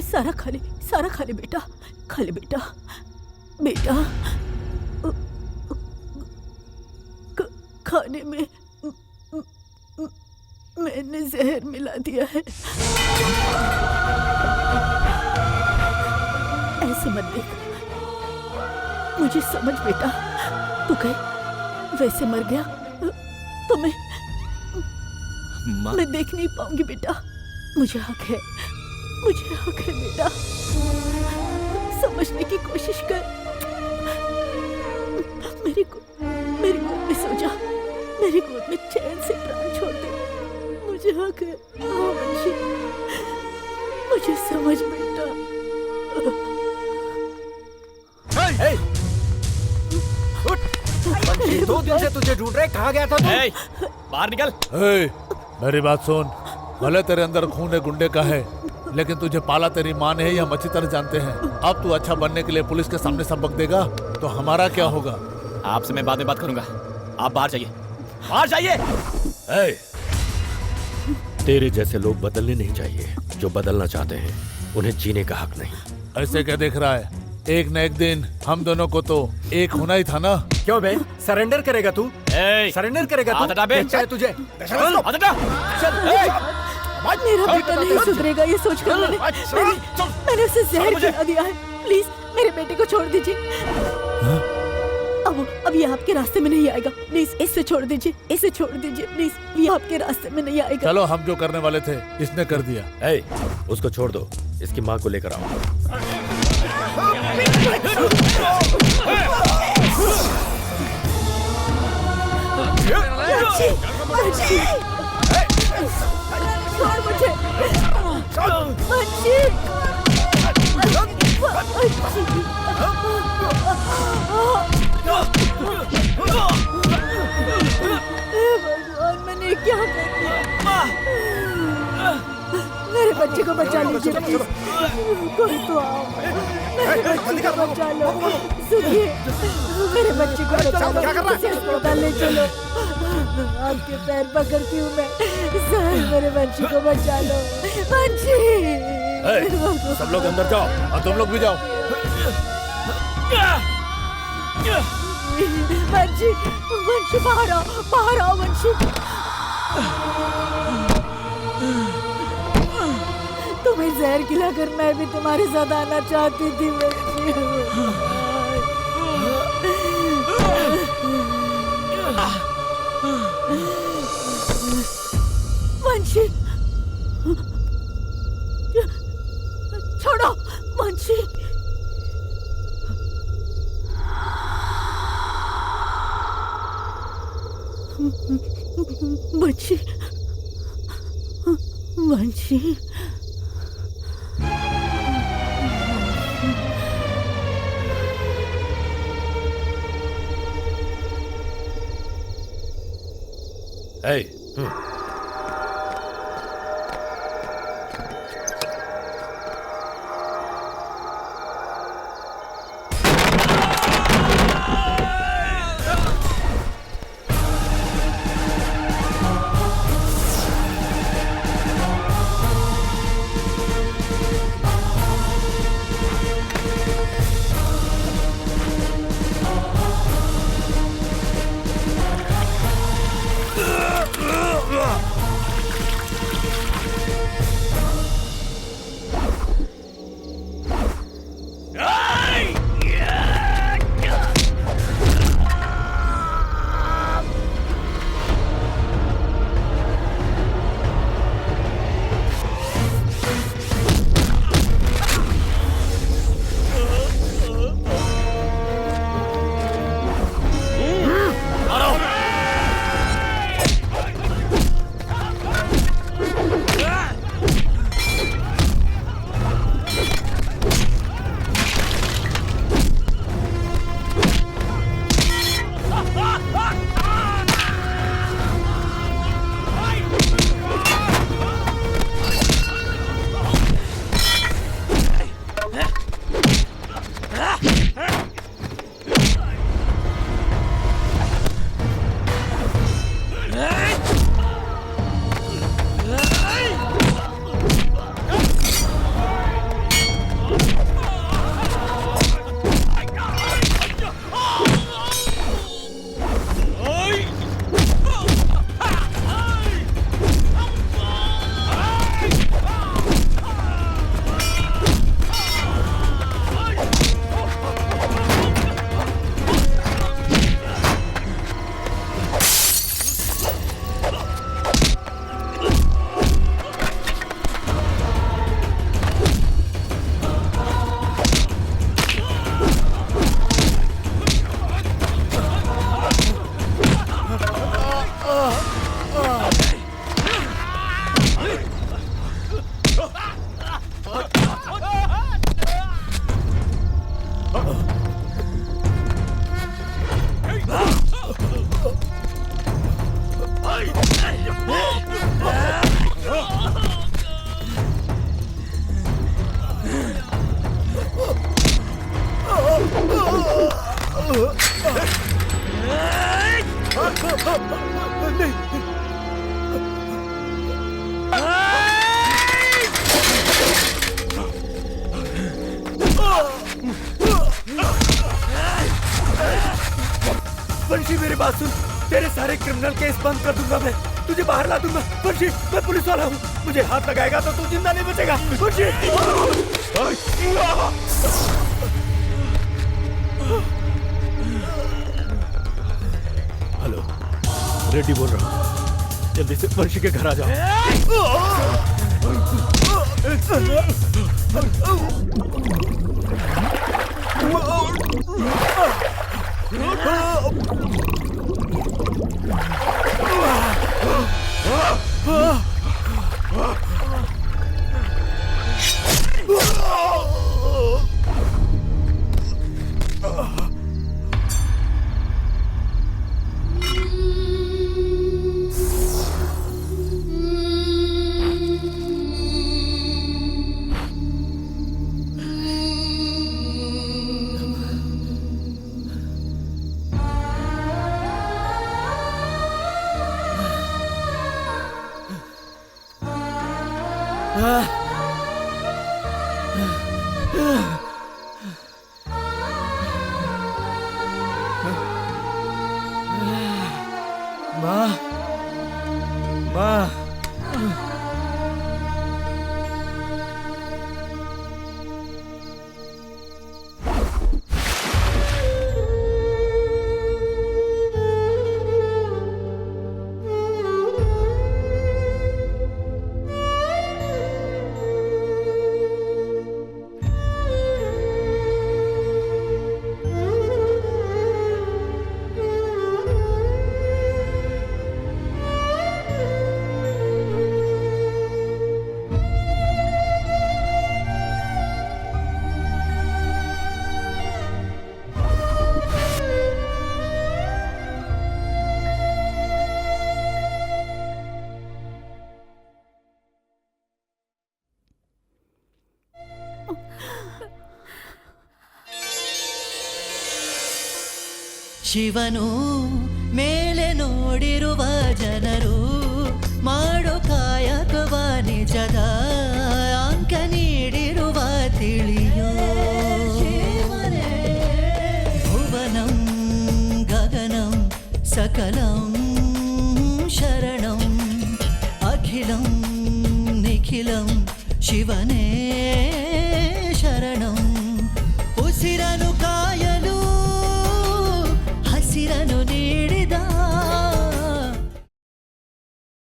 सारा खा ले, सारा खा ले बेटा, खा ले बेटा, बेटा। खाने में मैंने जहर मिला दिया है। ऐसे मत देख, मुझे समझ बेटा। तू कहे वैसे मर गया तो मैं देख नहीं पाऊंगी बेटा। मुझे हक है, मुझे हक है बेटा। समझने की कोशिश कर। मेरी गोद में सो जा, मेरी गोद में चैन से प्राण छोड़ दे। मुझे हक है। हाँ वंशी, मुझे समझ बेटा। वंशी, 2 दिन से तुझे ढूंढ रहे, कहाँ गया था तू? बाहर निकल। मेरी बात सुन, भले तेरे अंदर खून है गुंडे का है, लेकिन तुझे पाला तेरी माँ ने है, हम अच्छी तरह जानते हैं। अब तू अच्छा बनने के लिए पुलिस के सामने सबक देगा तो हमारा क्या होगा? आपसे मैं बाद में बात करूंगा, आप बाहर जाइए, बाहर जाइए। तेरे जैसे लोग बदलने नहीं चाहिए, जो बदलना चाहते हैं उन्हें जीने का हक नहीं। ऐसे क्या देख रहा है? एक न एक दिन हम दोनों को तो एक होना ही था ना। क्यों बे, सरेंडर करेगा तू? सरेंडर करेगा तू? क्या है तुझे? मेरा बेटा नहीं सुधरेगा, ये सोचकर मैंने उसे जहर खिला दिया है। प्लीज मेरे बेटे को छोड़ दीजिए। अब ये आपके रास्ते में नहीं आएगा। प्लीज इसे छोड़ दीजिए, इसे छोड़ दीजिए प्लीज। ये आपके रास्ते में नहीं आएगा। चलो, हम जो करने वाले थे इसने कर दिया। उसको छोड़ दो, इसकी माँ को लेकर आओ। छोड़ मुझे। भगवान, मैंने क्या कर दिया? मेरे बच्चे को बचा लीजिए प्लीज। कोई तो आओ, मेरे बच्चे को बचा लो। सुनिए, मेरे बच्चे को बचा लो, किसी अस्पताल ले चलो। आपके पैर पकड़ती हूँ मैं। सर, मेरे बच्चे को बचा लो। बच्ची, सब लोग अंदर जाओ और तुम लोग भी जाओ। वंशी, वंशी बाहर आओ, बाहर आओ वंशी। तुम्हें जहर खिलाकर मैं भी तुम्हारे साथ आना चाहती थी वंशी। छोड़ो वंशी। वंशी, वंशी। वंशी मेरी बात सुन, तेरे सारे क्रिमिनल केस बंद कर दूंगा मैं, तुझे बाहर ला दूंगा। वंशी, मैं पुलिस वाला हूँ, मुझे हाथ लगाएगा तो तू जिंदा नहीं बचेगा। वंशी। हेलो, रेड्डी बोल रहा हूँ, जल्दी से वंशी के घर आ जाओ। माँ, माँ, ಶಿವನು ಮೇಲೆ ನೋಡಿರುವ ಜನರು ಮಾಡೋ ಕಾಯಕವ ನಿಜದ ಅಂಕ ನೀಡಿರುವ ತಿಳಿಯೋ ಭುವನಂ ಗಗನಂ ಸಕಲಂ ಶರಣಂ ಅಖಿಲಂ ನಿಖಿಲಂ ಶಿವನೇ